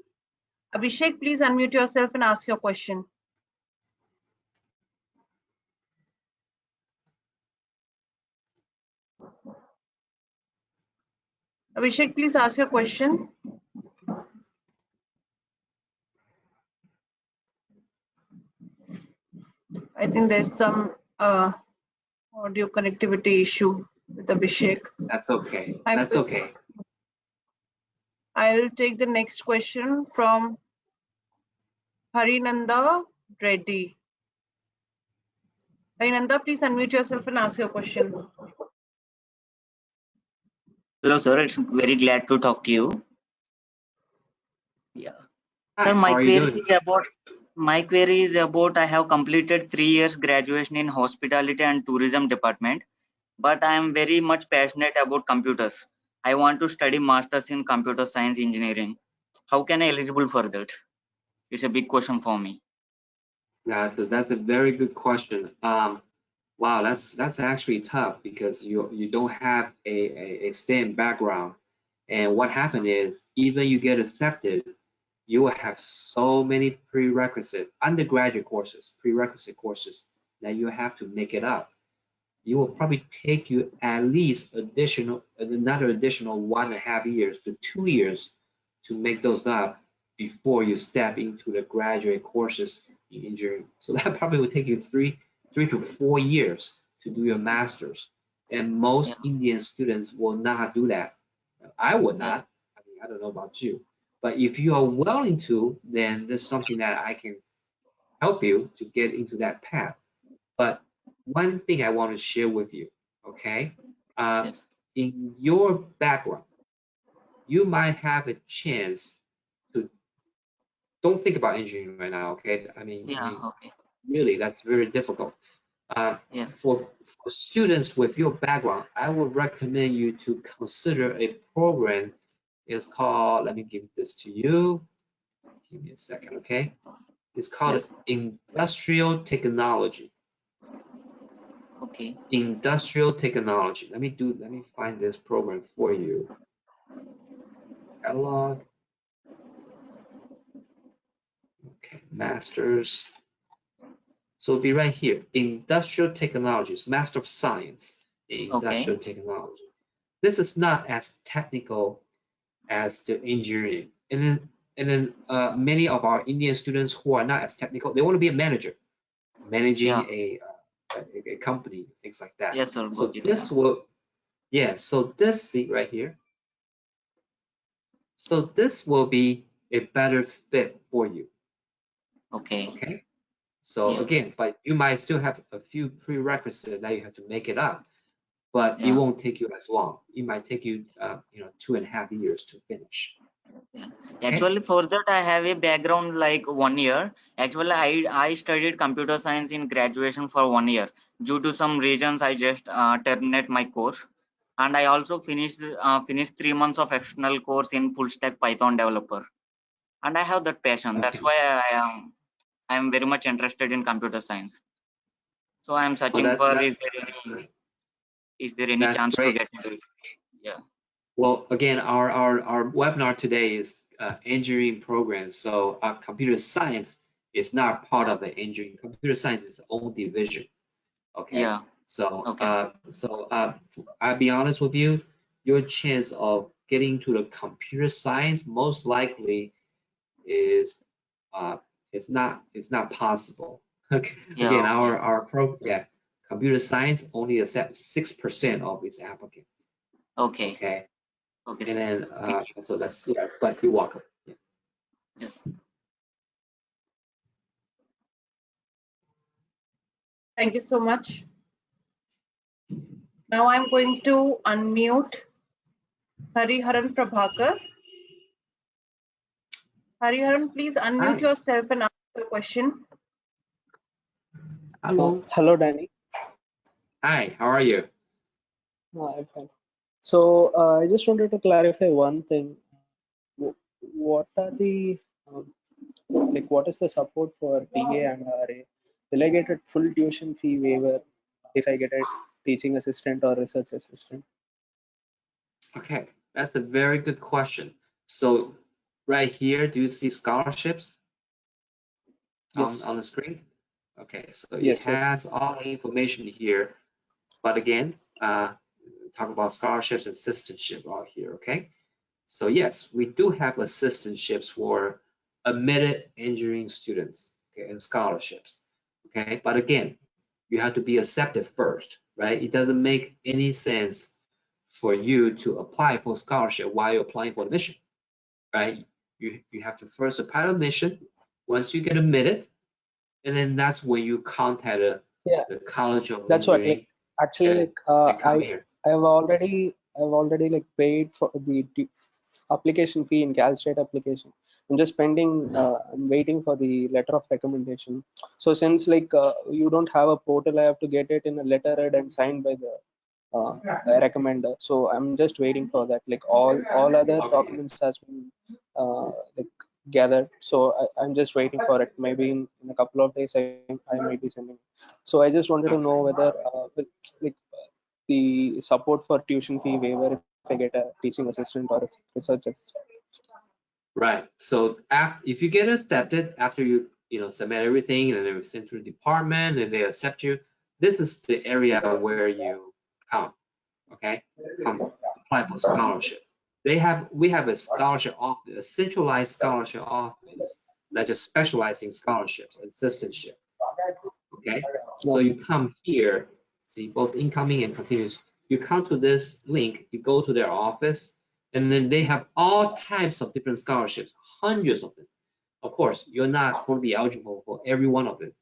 Abhishek, please unmute yourself and ask your question. Abhishek, please ask your question. I think there's some audio connectivity issue with Abhishek. That's okay. That's okay. I'll take the next question from Harinanda Reddy. Harinanda, please unmute yourself and ask your question. Hello, sir. It's very glad to talk to you. Yeah. Hi, sir, my query is about I have completed 3 years graduation in hospitality and tourism department, but I am very much passionate about computers. I want to study masters in computer science engineering. How can I eligible for that? It's a big question for me. Yeah, so that's a very good question. Wow, that's actually tough because you don't have a STEM background, and what happened is even you get accepted, you will have so many prerequisite undergraduate courses, prerequisite courses that you have to make it up. You will probably take you at least another additional 1.5 years to 2 years to make those up before you step into the graduate courses in engineering. So that probably will take you three to 4 years to do your master's. And Yeah, most Indian students will not do that. I would yeah, not. I mean, I don't know about you, but if you are willing to, then there's something that I can help you to get into that path. But one thing I want to share with you, okay? yes, In your background, you might have a chance to don't think about engineering right now, okay? yeah, okay, Really, that's very difficult. Uh, yes, for students with your background, I would recommend you to consider a program. It's called, let me give this to you. Give me a second, okay? It's called yes, Industrial Technology. okay, Industrial Technology. Let me find this program for you. Backlog. Okay, masters. So it'll be right here. Industrial Technologies, Master of Science in okay, Industrial Technology. This is not as technical as the engineering. And then many of our Indian students who are not as technical, they want to be a manager, managing yeah, a company, things like that. yes, sir, So got it, yeah, this will, yeah, so this seat right here, so this will be a better fit for you, okay, okay? So yeah, again, but you might still have a few prerequisites that you have to make it up, but it yeah. won't take you as long. It might take you, 2.5 years to finish, Yeah. okay? Actually, for that, I have a background like 1 year. Actually, I studied computer science in graduation for 1 year. Due to some reasons, I just terminate my course, and I also finished 3 months of external course in full stack Python developer. And I have that passion. That's Okay. why I am very much interested in computer science. So I am Well, searching for that's is there any that's chance to great. get into it? Yeah. Well, again, our webinar today is engineering programs. So computer science is not part Yeah. of the engineering. Computer science is its own division. Okay. Yeah. So Okay, sir. I'll be honest with you, your chance of getting to the computer science most likely is uh it's not possible. Okay. Yeah. Again, Okay. computer science only accepts 6% of its applicants. Okay. Okay. Okay, And sir. then, Thank you. so that's, yeah, but you're welcome. Yeah. Yes. Thank you so much. Now I'm going to unmute Hariharan Prabhakar. Hariharan, please unmute Hi, yourself and ask the question. hello. Hello, Danny. Hi, how are you? I'm fine. So I just wanted to clarify one thing. What are the what is the support for TA and RA? Will I get a full tuition fee waiver if I get a teaching assistant or research assistant? Okay, that's a very good question. So right here, do you see scholarships Yes, on the screen? Okay, so it yes, yes. has all the information here. But again, talk about scholarships and assistantship out here, okay? So yes, we do have assistantships for admitted engineering students, okay, and scholarships, okay? But again, you have to be accepted first, right? It doesn't make any sense for you to apply for scholarship while you're applying for admission, right? You have to first apply for admission. Once you get admitted, and then that's when you contact Yeah, the College of that's what. Like Engineering actually, and, like come here. I've already like paid for the application fee in Cal State application. I'm just pending. I'm waiting for the letter of recommendation. So since like you don't have a portal, I have to get it in a letterhead and signed by the recommender. So I'm just waiting for that. Like all other documents has been like gathered. So I'm just waiting for it. Maybe in a couple of days I might be sending. So I just wanted to know whether like the support for tuition fee waiver if I get a teaching assistant or a research assistant. Right. So if you get accepted after you submit everything and then sent to the department and they accept you, this is the area where you come. Okay, come apply for scholarship. We have a scholarship office, a centralized scholarship office that just specializes in scholarships and assistantship. Okay, so you come here, see both incoming and continuous. You come to this link, you go to their office, and then they have all types of different scholarships, hundreds of them. Of course, you're not going to be eligible for every one of them.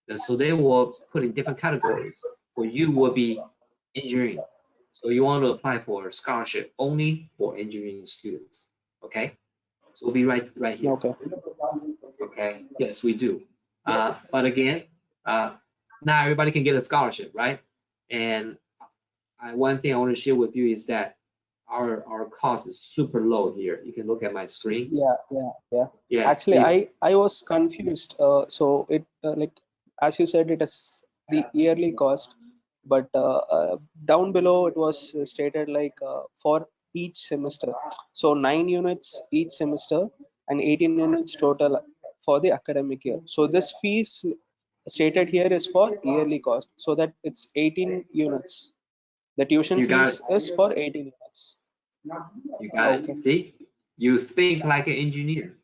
And so they will put in different categories. For you will be engineering. So you want to apply for a scholarship only for engineering students. Okay, so we'll be right here. Okay. Okay, yes, we do. But again, not everybody can get a scholarship, right? And one thing I want to share with you is that our cost is super low here. You can look at my screen. Yeah. Actually, I was confused. So it like as you said, it is the yearly cost, but down below it was stated like for each semester. So 9 units each semester and 18 units total for the academic year. So this fees stated here is for yearly cost. So that it's 18 units. The tuition You got fees is for 18 units. You got Okay. it. See, you think like an engineer.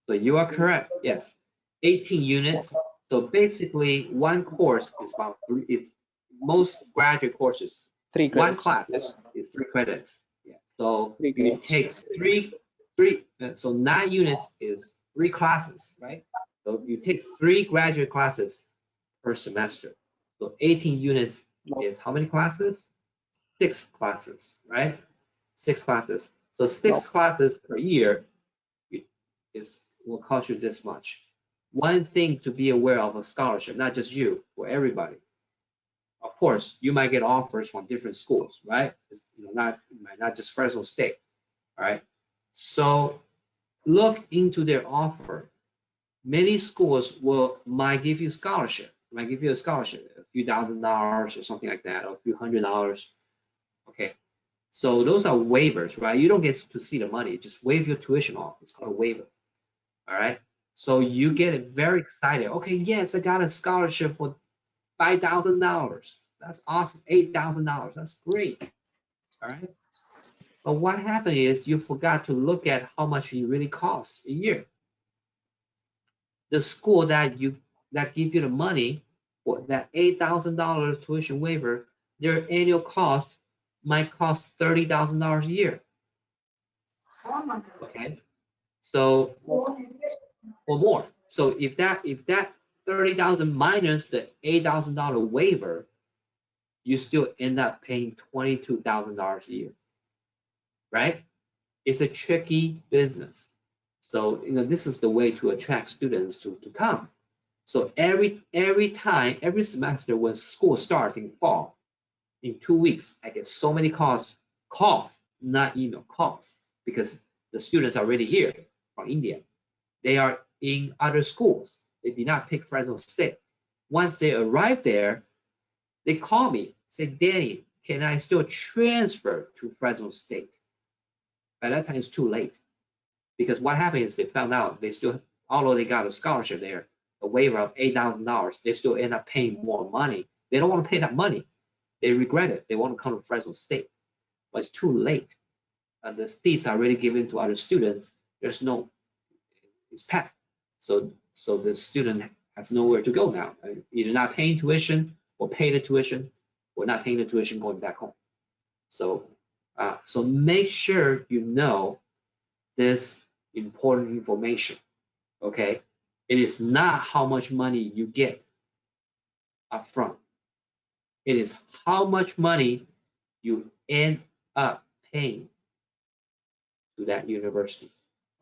So you are correct. Yes, 18 units. So basically, one course is about three. It's most graduate courses. 3 One credits. class Yes. is 3 credits. Yeah. So 3 you credits. take so 9 units is 3 classes, right? So you take 3 graduate classes per semester. So 18 units is how many classes? 6 classes, right? 6 classes. So six classes per year will cost you this much. One thing to be aware of a scholarship, not just you, for everybody. Of course, you might get offers from different schools, right? Not just Fresno State, all right? So look into their offer. Many schools might give you a scholarship, a few $1,000 or something like that, or a few $100. Okay, so those are waivers, right? You don't get to see the money, just waive your tuition off. It's called a waiver. All right. So you get very excited. Okay, yes, I got a scholarship for $5,000. That's awesome. $8,000. That's great. All right. But what happened is you forgot to look at how much it really costs a year. The school that give you the money for that $8,000 tuition waiver, their annual cost might cost $30,000 a year. Okay. So or more. So if that 30,000 minus the $8,000 waiver, you still end up paying $22,000 a year, right? It's a tricky business. So this is the way to attract students to come. So every semester when school starts in fall, in 2 weeks, I get so many calls, not email, calls, because the students are already here from India. They are in other schools. They did not pick Fresno State. Once they arrive there, they call me, say, Danny, can I still transfer to Fresno State? By that time, it's too late. Because what happened is they found out although they got a scholarship there, a waiver of $8,000, they still end up paying more money. They don't want to pay that money. They regret it. They want to come to Fresno State. But it's too late. The seats are already given to other students. It's packed. So the student has nowhere to go now. Either not paying tuition or pay the tuition, or not paying the tuition going back home. So make sure you know this important information. Okay, it is not how much money you get up front. It is how much money you end up paying to that university.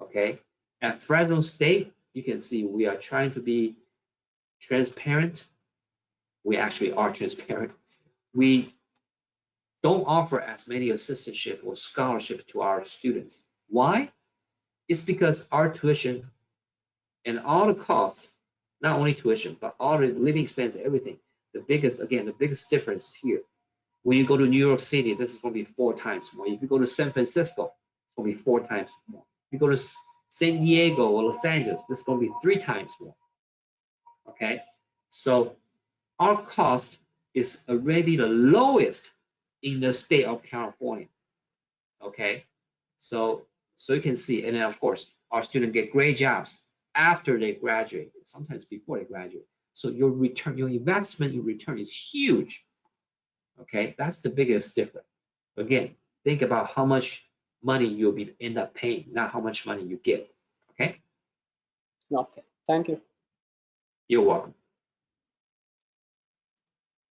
Okay, at Fresno State, you can see we are trying to be transparent. We actually are transparent. We don't offer as many assistantship or scholarship to our students. Why? It's because our tuition and all the costs, not only tuition, but all the living expense, everything. The biggest difference here. When you go to New York City, this is going to be 4 times more. If you go to San Francisco, it's going to be 4 times more. If you go to San Diego or Los Angeles, this is going to be 3 times more. Okay, so our cost is already the lowest in the state of California. Okay, so you can see, and then of course our students get great jobs after they graduate, sometimes before they graduate. So your return, your investment in return is huge. Okay, that's the biggest difference. Again, think about how much money you'll end up paying, not how much money you get. Okay. Okay. Thank you. You're welcome.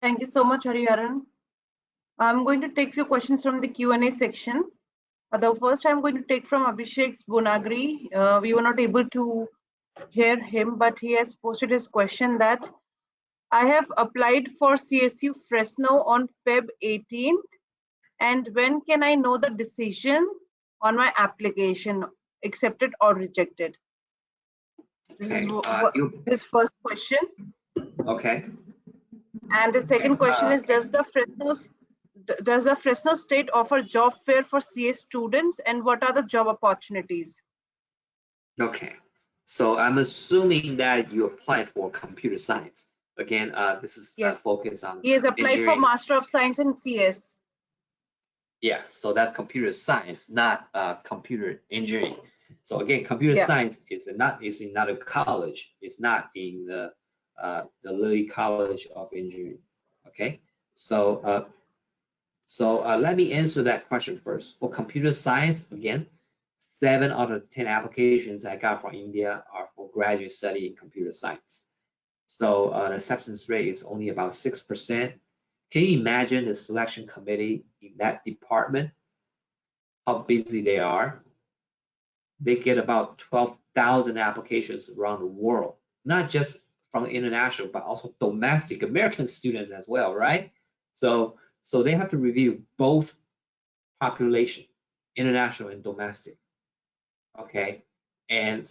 Thank you so much, Hariharan. I'm going to take few questions from the Q&A section. The first I'm going to take from Abhishek Bonagri. We were not able to hear him, but he has posted his question that I have applied for CSU Fresno on Feb 18th, and when can I know the decision on my application, accepted or rejected? This is his first question. Okay. And the second question is, does the Fresno State offer job fair for CS students, and what are the job opportunities? Okay, so I'm assuming that you applied for computer science. Again, this is focused on. He has applied for Master of Science in CS. Yeah, so that's computer science, not computer engineering. So again, computer science is in another college. It's not in the Lilly College of Engineering. Okay, so let me answer that question first. For computer science, again, 7 out of 10 applications I got from India are for graduate study in computer science. So the acceptance rate is only about 6%. Can you imagine the selection committee in that department, how busy they are? They get about 12,000 applications around the world, not just from international, but also domestic American students as well, right? So they have to review both population, international and domestic. Okay, and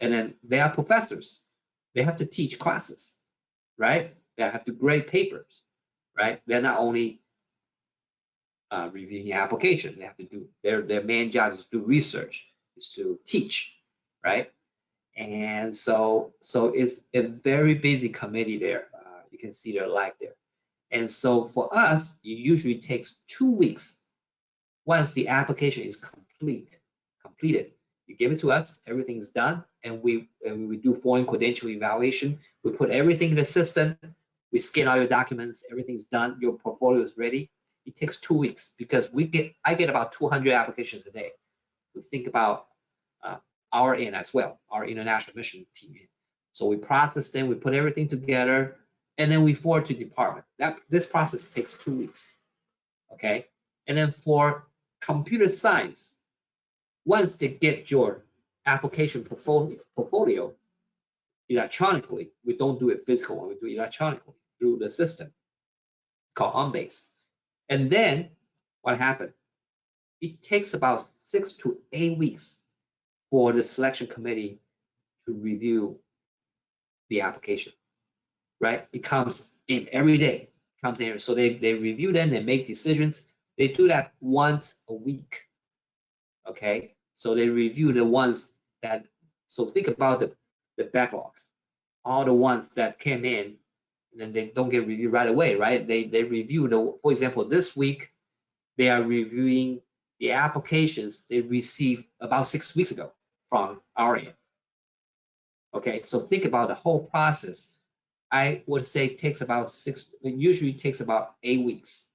then they are professors. They have to teach classes, right? They have to grade papers, right? They're not only reviewing the application. They have to do their main job is to do research, is to teach, right? And so it's a very busy committee there. You can see their life there. And so for us, it usually takes 2 weeks. Once the application is completed, you give it to us, everything's done, and we do foreign credential evaluation. We put everything in the system, we scan all your documents, everything's done, your portfolio is ready. It takes 2 weeks because I get about 200 applications a day. So think about our end as well, our international mission team. So we process them, we put everything together, and then we forward to department. This process takes 2 weeks. Okay, and then for computer science, once they get your application portfolio electronically, we don't do it physical, we do it electronically through the system. It's called OnBase. And then what happened? It takes about 6 to 8 weeks for the selection committee to review the application, right? It comes in every day, comes in. So they review them, they make decisions. They do that once a week, okay? So they review the ones that, so think about the backlogs, all the ones that came in, and then they don't get reviewed right away, right? They review for example, this week, they are reviewing the applications they received about 6 weeks ago from our end. Okay, so think about the whole process. I would say it takes about usually takes about 8 weeks.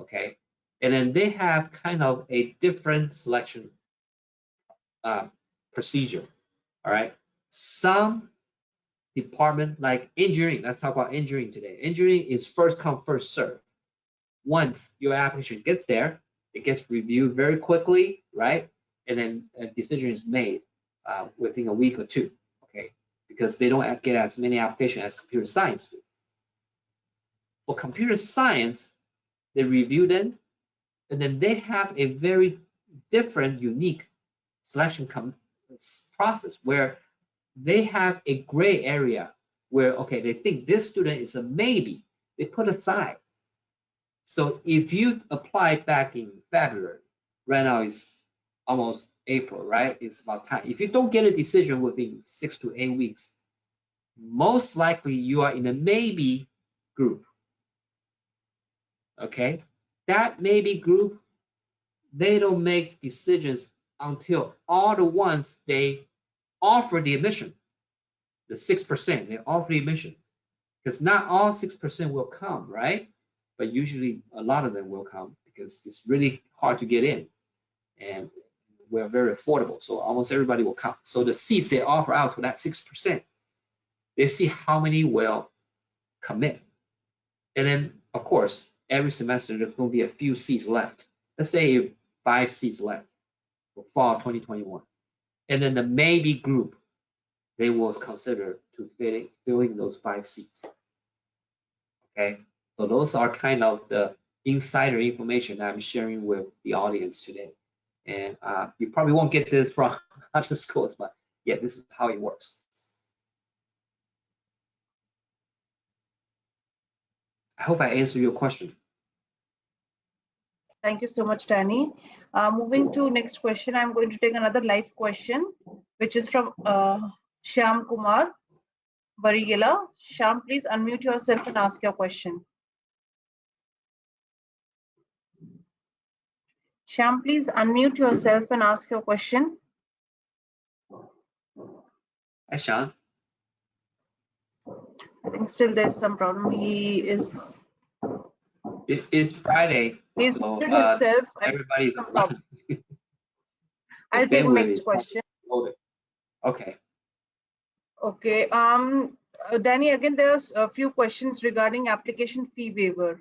Okay, and then they have kind of a different selection procedure. All right, some department like engineering, let's talk about engineering today. Engineering is first come, first serve. Once your application gets there, it gets reviewed very quickly, right? And then a decision is made within a week or two, okay? Because they don't get as many applications as computer science do. For computer science, they review them, and then they have a very different, unique selection process where they have a gray area where, okay, they think this student is a maybe, they put aside. So if you apply back in February, right now it's almost April, right? It's about time. If you don't get a decision within 6 to 8 weeks, most likely you are in a maybe group. Okay, that maybe group, they don't make decisions until all the ones they offer the admission, the 6%, they offer the admission, because not all 6% will come, right? But usually a lot of them will come because it's really hard to get in, and we're very affordable, so almost everybody will come. So the seats they offer out to that 6%, they see how many will commit, and then of course every semester there's going to be a few seats left. Let's say 5 seats left for fall 2021, and then the maybe group, they will consider to filling those 5 seats. Okay, so those are kind of the insider information that I'm sharing with the audience today. And you probably won't get this from other schools, but yeah, this is how it works. I hope I answered your question. Thank you so much, Danny. Moving to next question, I'm going to take another live question, which is from Shyam Kumar Barigela. Shyam, please unmute yourself and ask your question. Shyam, please unmute yourself and ask your question. Hi, Sean. I think still there's some problem. He is. It is Friday. He's so, muted himself. everybody's. I'll take next question. Okay. Okay. Danny, again, there's a few questions regarding application fee waiver.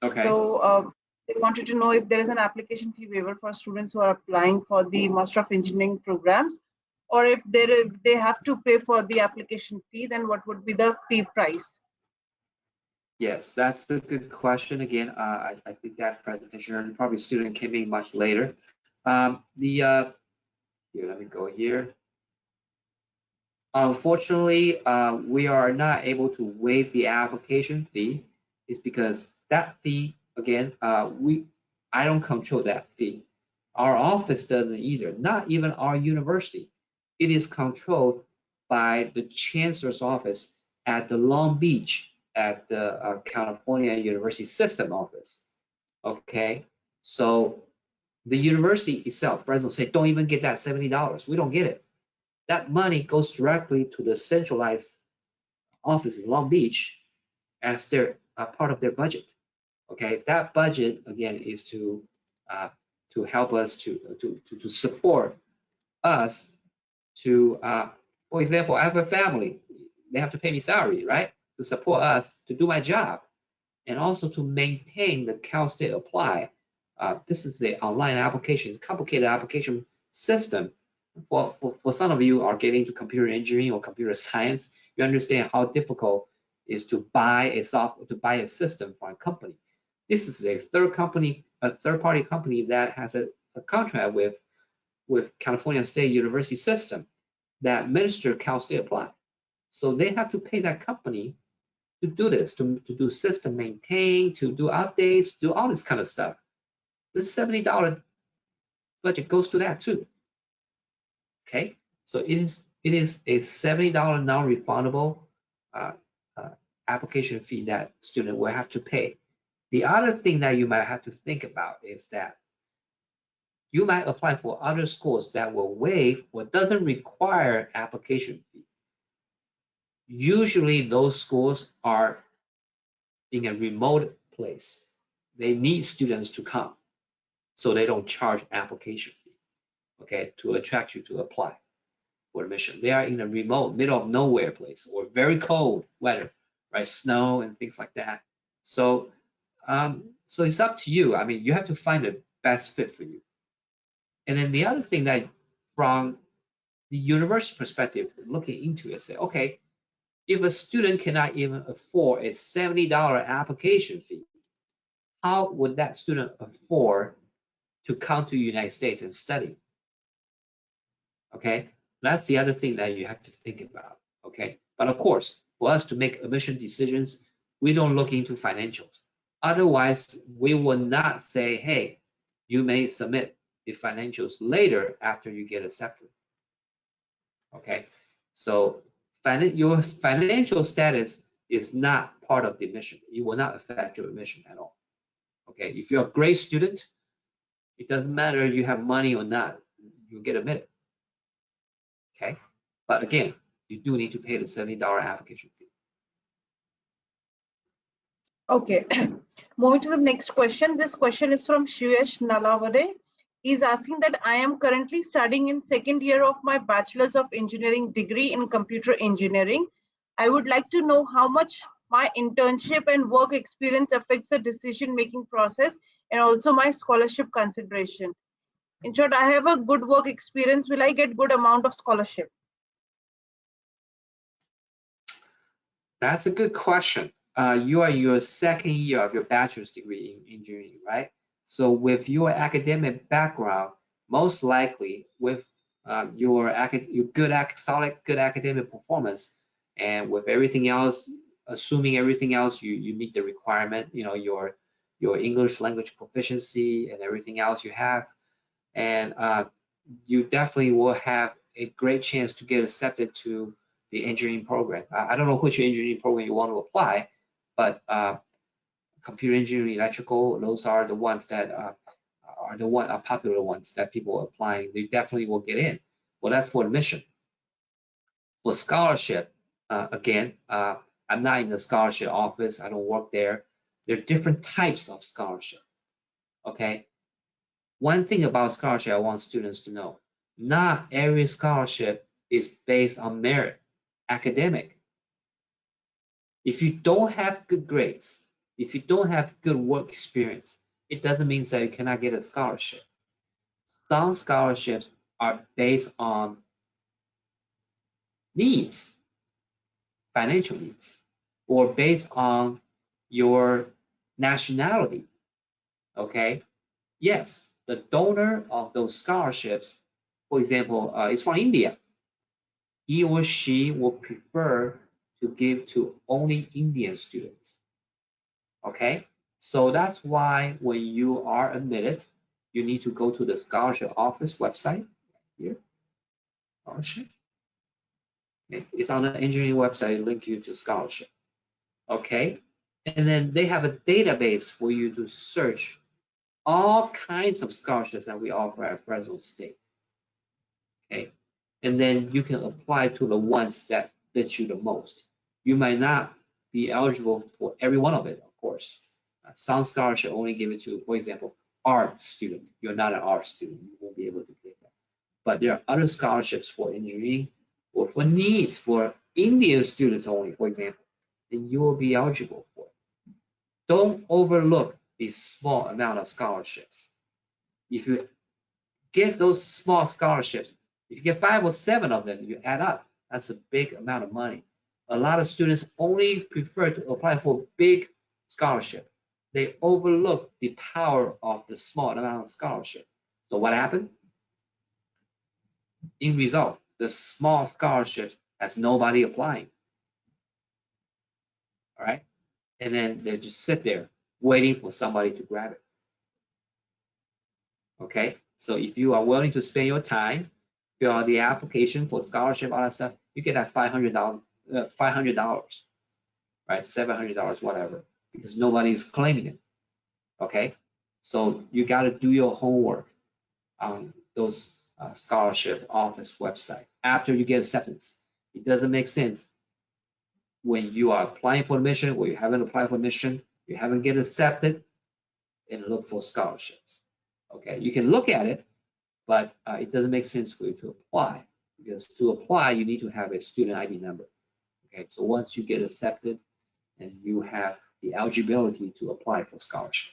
Okay. So they wanted to know if there is an application fee waiver for students who are applying for the Master of Engineering programs, or if they have to pay for the application fee, then what would be the fee price? Yes, that's a good question. Again, I think that presentation, probably student came in much later. Here, let me go here. Unfortunately, we are not able to waive the application fee. It's because that fee, again, I don't control that fee. Our office doesn't either, not even our university. It is controlled by the chancellor's office at the Long Beach, at the California University System office. Okay, so the university itself, Fresno, say, don't even get that $70. We don't get it. That money goes directly to the centralized office in Long Beach as their part of their budget. Okay, that budget again is to help us to support us to, for example, I have a family, they have to pay me salary, right? To support us to do my job, and also to maintain the Cal State Apply. This is the online application, it's a complicated application system. For some of you are getting into computer engineering or computer science, you understand how difficult it is to buy a system from a company. This is a third-party company that has a contract with California State University System that administer Cal State Apply. So they have to pay that company to do this, to do system maintain, to do updates, do all this kind of stuff. The $70 budget goes to that too. Okay, so it is a $70 non-refundable application fee that student will have to pay. The other thing that you might have to think about is that you might apply for other schools that will waive or doesn't require application fee. Usually those schools are in a remote place. They need students to come, so they don't charge application fee, okay, to attract you to apply for admission. They are in a remote, middle of nowhere place or very cold weather, right? Snow and things like that. So, so it's up to you. I mean, you have to find the best fit for you. And then the other thing that from the university perspective, looking into it, say, okay, If a student cannot even afford a $70 application fee, how would that student afford to come to the United States and study? Okay, that's the other thing that you have to think about. Okay, but of course, for us to make admission decisions, we don't look into financials. Otherwise, we will not say, hey, you may submit the financials later after you get accepted. Okay, so your financial status is not part of the admission. It will not affect your admission at all. Okay, if you're a great student, it doesn't matter if you have money or not, you'll get admitted. Okay, but again, you do need to pay the $70 application fee. Okay, moving to the next question. This question is from Shiyesh Nalavade. He's asking that I am currently studying in second year of my Bachelor's of Engineering degree in Computer Engineering. I would like to know how much my internship and work experience affects the decision-making process and also my scholarship consideration. In short, I have a good work experience. Will I get good amount of scholarship? That's a good question. You are your second year of your bachelor's degree in engineering, right? So with your academic background, most likely with your good academic performance, and with everything else, assuming everything else you meet the requirement, you know, your English language proficiency and everything else you have, and you definitely will have a great chance to get accepted to the engineering program. I don't know which engineering program you want to apply, but computer engineering, electrical, those are the ones that are popular ones that people are applying. They definitely will get in. Well, that's for admission. For scholarship, again, I'm not in the scholarship office. I don't work there. There are different types of scholarship. Okay. One thing about scholarship I want students to know: not every scholarship is based on merit, academic. If you don't have good grades, if you don't have good work experience, it doesn't mean that you cannot get a scholarship. Some scholarships are based on needs, financial needs, or based on your nationality. Okay? Yes, the donor of those scholarships, for example, is from India. He or she will prefer to give to only Indian students. Okay, so that's why when you are admitted, you need to go to the scholarship office website here. Scholarship. Okay. It's on the engineering website, link you to scholarship. Okay, and then they have a database for you to search all kinds of scholarships that we offer at Fresno State. Okay, and then you can apply to the ones that fit you the most. You might not be eligible for every one of it, of course. Some scholarship only give it to, for example, art students. You're not an art student, you won't be able to get that. But there are other scholarships for engineering or for needs for Indian students only, for example, then you will be eligible for it. Don't overlook the small amount of scholarships. If you get those small scholarships, if you get 5 or 7 of them, you add up, that's a big amount of money. A lot of students only prefer to apply for big scholarship. They overlook the power of the small amount of scholarship. So what happened? In result, the small scholarships has nobody applying. All right, and then they just sit there waiting for somebody to grab it. Okay, so if you are willing to spend your time, fill out the application for scholarship, all that stuff, you get that $500, right? $700, whatever, because nobody's claiming it. Okay, so you got to do your homework on those scholarship office website after you get acceptance. It doesn't make sense when you are applying for admission, or you haven't applied for admission, you haven't get accepted, and look for scholarships. Okay, you can look at it, but it doesn't make sense for you to apply, because to apply you need to have a student ID number. Okay, so once you get accepted and you have the eligibility to apply for scholarship.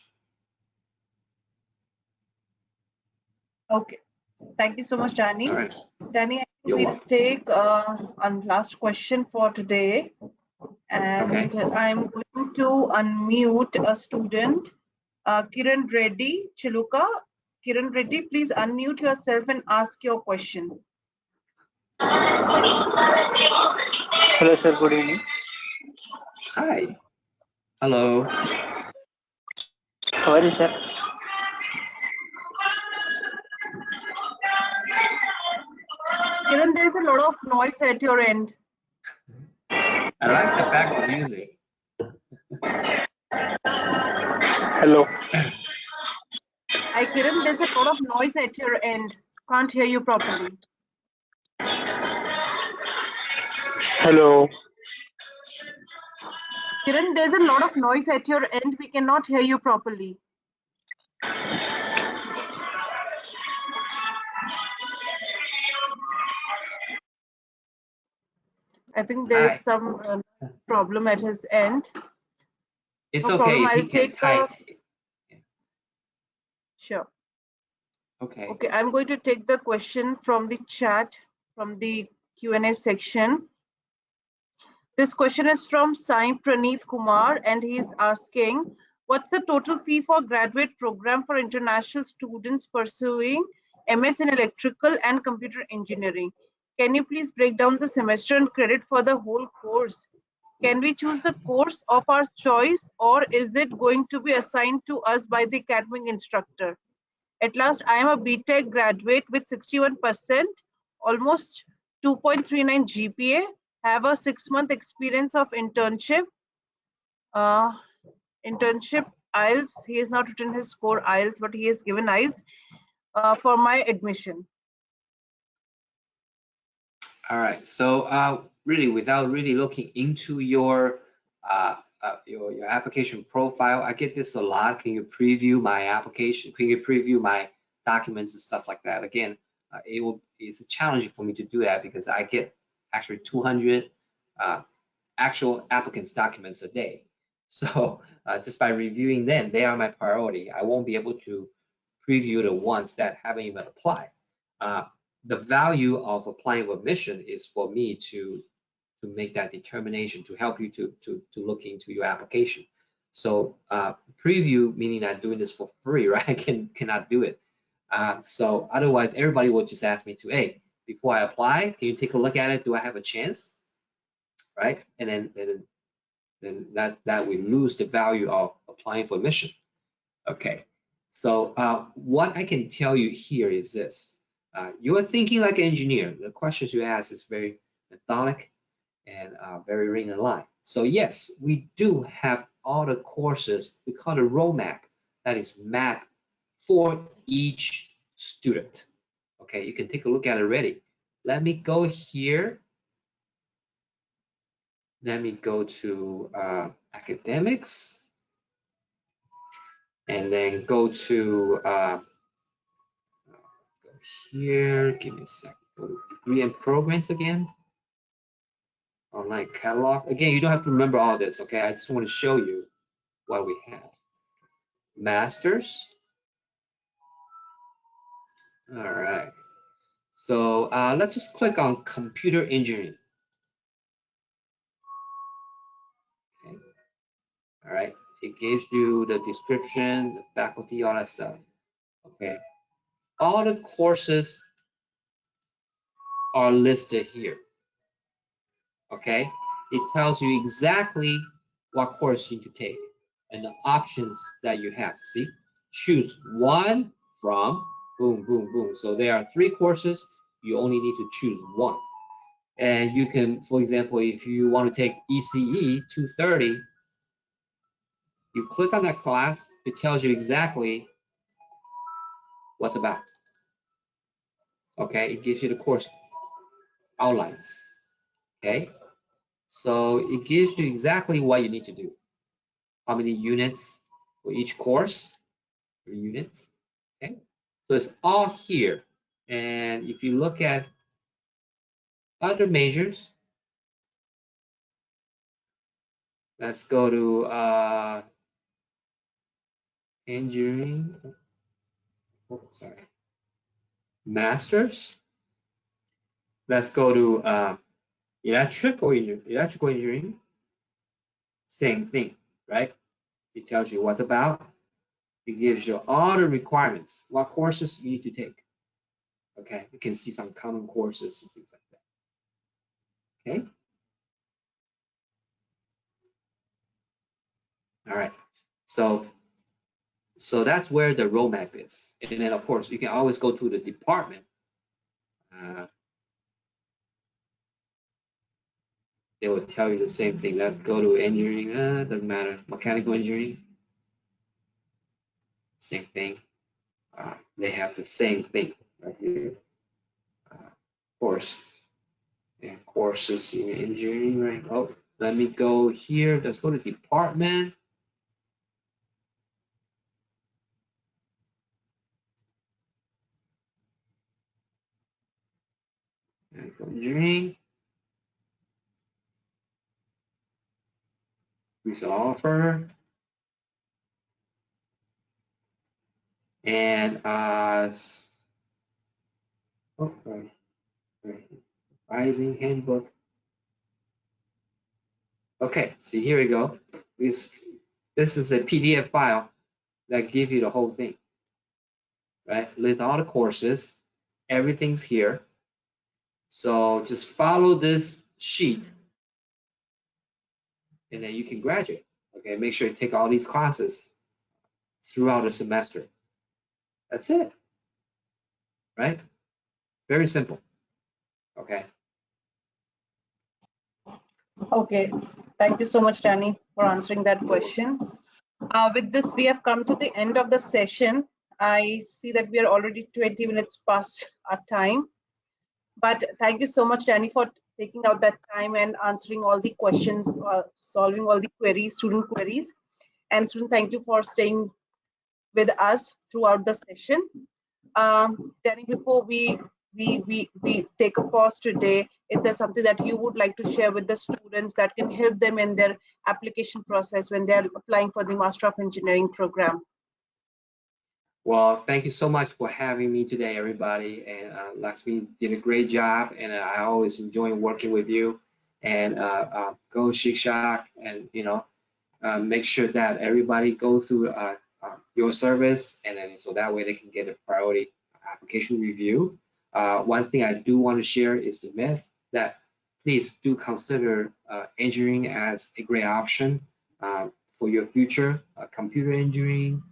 Okay, thank you so much, Danny. All right. Danny, I We'll take one last question for today. And I'm going to unmute a student, Kiran Reddy Chiluka. Kiran Reddy, please unmute yourself and ask your question. Hello, sir. Good evening. Hi. Hello. How are you, sir? Kiran, there's a lot of noise at your end. I like the background music. Hello. Hi, Kiran, there's a lot of noise at your end. Can't hear you properly. Hello. Kiran, there's a lot of noise at your end. We cannot hear you properly. I think there's some problem at his end. It's no okay. Problem. I'll He can type. Sure. Okay. Okay, I'm going to take the question from the chat, from the Q&A section. This question is from Sai Praneeth Kumar, and he's asking, what's the total fee for graduate program for international students pursuing MS in electrical and computer engineering? Can you please break down the semester and credit for the whole course? Can we choose the course of our choice, or is it going to be assigned to us by the academic instructor? At last, I am a BTech graduate with 61%, almost 2.39 GPA, have a 6-month experience of internship. Internship IELTS, he has not written his score IELTS, but he has given IELTS for my admission. All right, so really, without really looking into your application profile, I get this a lot. Can you preview my application? Can you preview my documents and stuff like that? Again, it's a challenge for me to do that because I get actually 200 actual applicants' documents a day. So just by reviewing them, they are my priority. I won't be able to preview the ones that haven't even applied. The value of applying for admission is for me to make that determination, to help you to look into your application. So preview, meaning I'm doing this for free, right? I cannot do it. So otherwise, everybody will just ask me to, hey, before I apply, can you take a look at it? Do I have a chance? Right? And then that we lose the value of applying for admission. Okay. So what I can tell you here is this. You are thinking like an engineer. The questions you ask is very methodic and very written in line. So yes, we do have all the courses, we call it a roadmap, that is mapped for each student. Okay, you can take a look at it already. Let me go here. Let me go to academics, and then go to go here. Give me a second. Go to degree and programs again. Online catalog. Again, you don't have to remember all this, okay? I just want to show you what we have. Masters. All right. So let's just click on computer engineering. Okay. All right. It gives you the description, the faculty, all that stuff. Okay. All the courses are listed here. Okay. It tells you exactly what course you need to take and the options that you have. See, choose one from boom, boom, boom. So there are 3 courses. You only need to choose one. And you can, for example, if you want to take ECE 230, you click on that class, it tells you exactly what's about. Okay, it gives you the course outlines. Okay, so it gives you exactly what you need to do. How many units for each course? 3 units. Okay, so it's all here. And if you look at other majors, let's go to engineering. Oh, sorry. Masters. Let's go to electrical engineering. Same thing, right? It tells you what's about. It gives you all the requirements, what courses you need to take. Okay, you can see some common courses and things like that. Okay. All right. So that's where the roadmap is. And then of course you can always go to the department. They will tell you the same thing. Let's go to engineering. Doesn't matter. Mechanical engineering. Same thing. They have the same thing right here. Course. And courses in engineering, right? Oh, let me go here. Let's go to department. Engineering. We offer. And advising handbook. Okay, see, here we go. This is a PDF file that gives you the whole thing, right? List all the courses, everything's here. So just follow this sheet and then you can graduate. Okay, make sure you take all these classes throughout the semester. That's it, right? Very simple. Okay. Okay, thank you so much, Danny, for answering that question. With this, we have come to the end of the session. I see that we are already 20 minutes past our time. But thank you so much, Danny, for taking out that time and answering all the questions, solving all the queries, student queries. And student, thank you for staying with us throughout the session. Danny, before we take a pause today, is there something that you would like to share with the students that can help them in their application process when they're applying for the Master of Engineering program? Well, thank you so much for having me today, everybody. And Lakshmi did a great job, and I always enjoy working with you. And go Shiksha, and make sure that everybody go through your service, and then so that way they can get a priority application review. One thing I do want to share is the myth that please do consider engineering as a great option for your future. Computer engineering,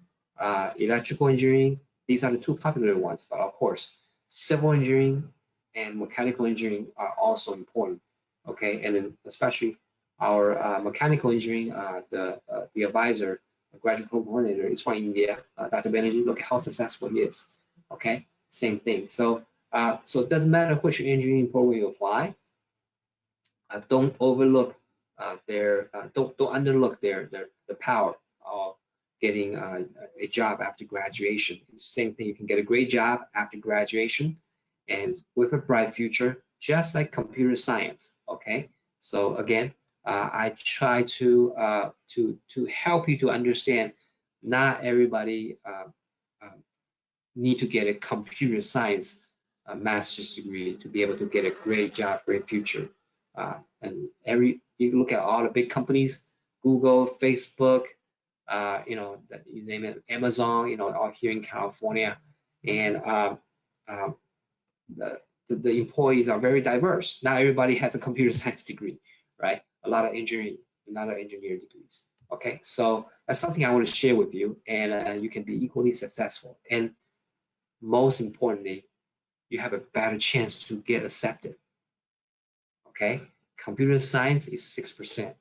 electrical engineering, these are the two popular ones, but of course, civil engineering and mechanical engineering are also important. Okay, and then especially our mechanical engineering, the advisor, the graduate program coordinator is from India, Dr. Banerjee. Look how successful he is. Okay, same thing. So it doesn't matter which engineering program you apply. Don't overlook don't underlook the power of getting a job after graduation. Same thing, you can get a great job after graduation and with a bright future, just like computer science. Okay, so again, I try to help you to understand not everybody need to get a computer science master's degree to be able to get a great job, great future. And you look at all the big companies, Google, Facebook, you name it, Amazon, all here in California, and the employees are very diverse. Not everybody has a computer science degree, right? A lot of engineering degrees. Okay, so that's something I want to share with you, and you can be equally successful. And most importantly, you have a better chance to get accepted. Okay, computer science is 6%.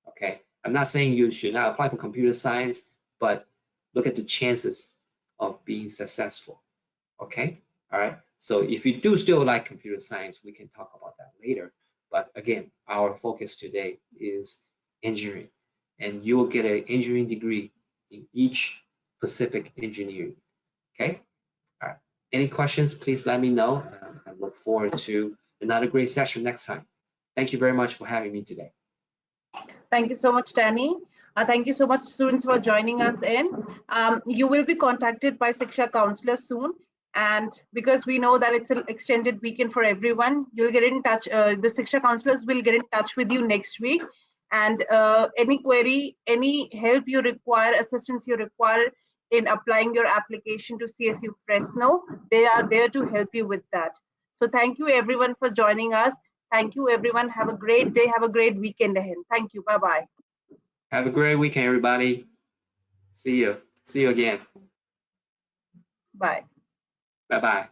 Okay, I'm not saying you should not apply for computer science, but look at the chances of being successful. Okay, all right. So if you do still like computer science, we can talk about that later. But again, our focus today is engineering, and you will get an engineering degree in each specific engineering. Okay. All right. Any questions, please let me know. I look forward to another great session next time. Thank you very much for having me today. Thank you so much, Danny. Thank you so much, students, for joining us in. You will be contacted by Shiksha counselor soon. And because we know that it's an extended weekend for everyone, you'll get in touch. The Shiksha counselors will get in touch with you next week. And any query, any help you require, assistance you require in applying your application to CSU Fresno, they are there to help you with that. So thank you everyone for joining us. Thank you everyone. Have a great day. Have a great weekend ahead. Thank you. Bye-bye. Have a great weekend, everybody. See you. See you again. Bye. Bye-bye.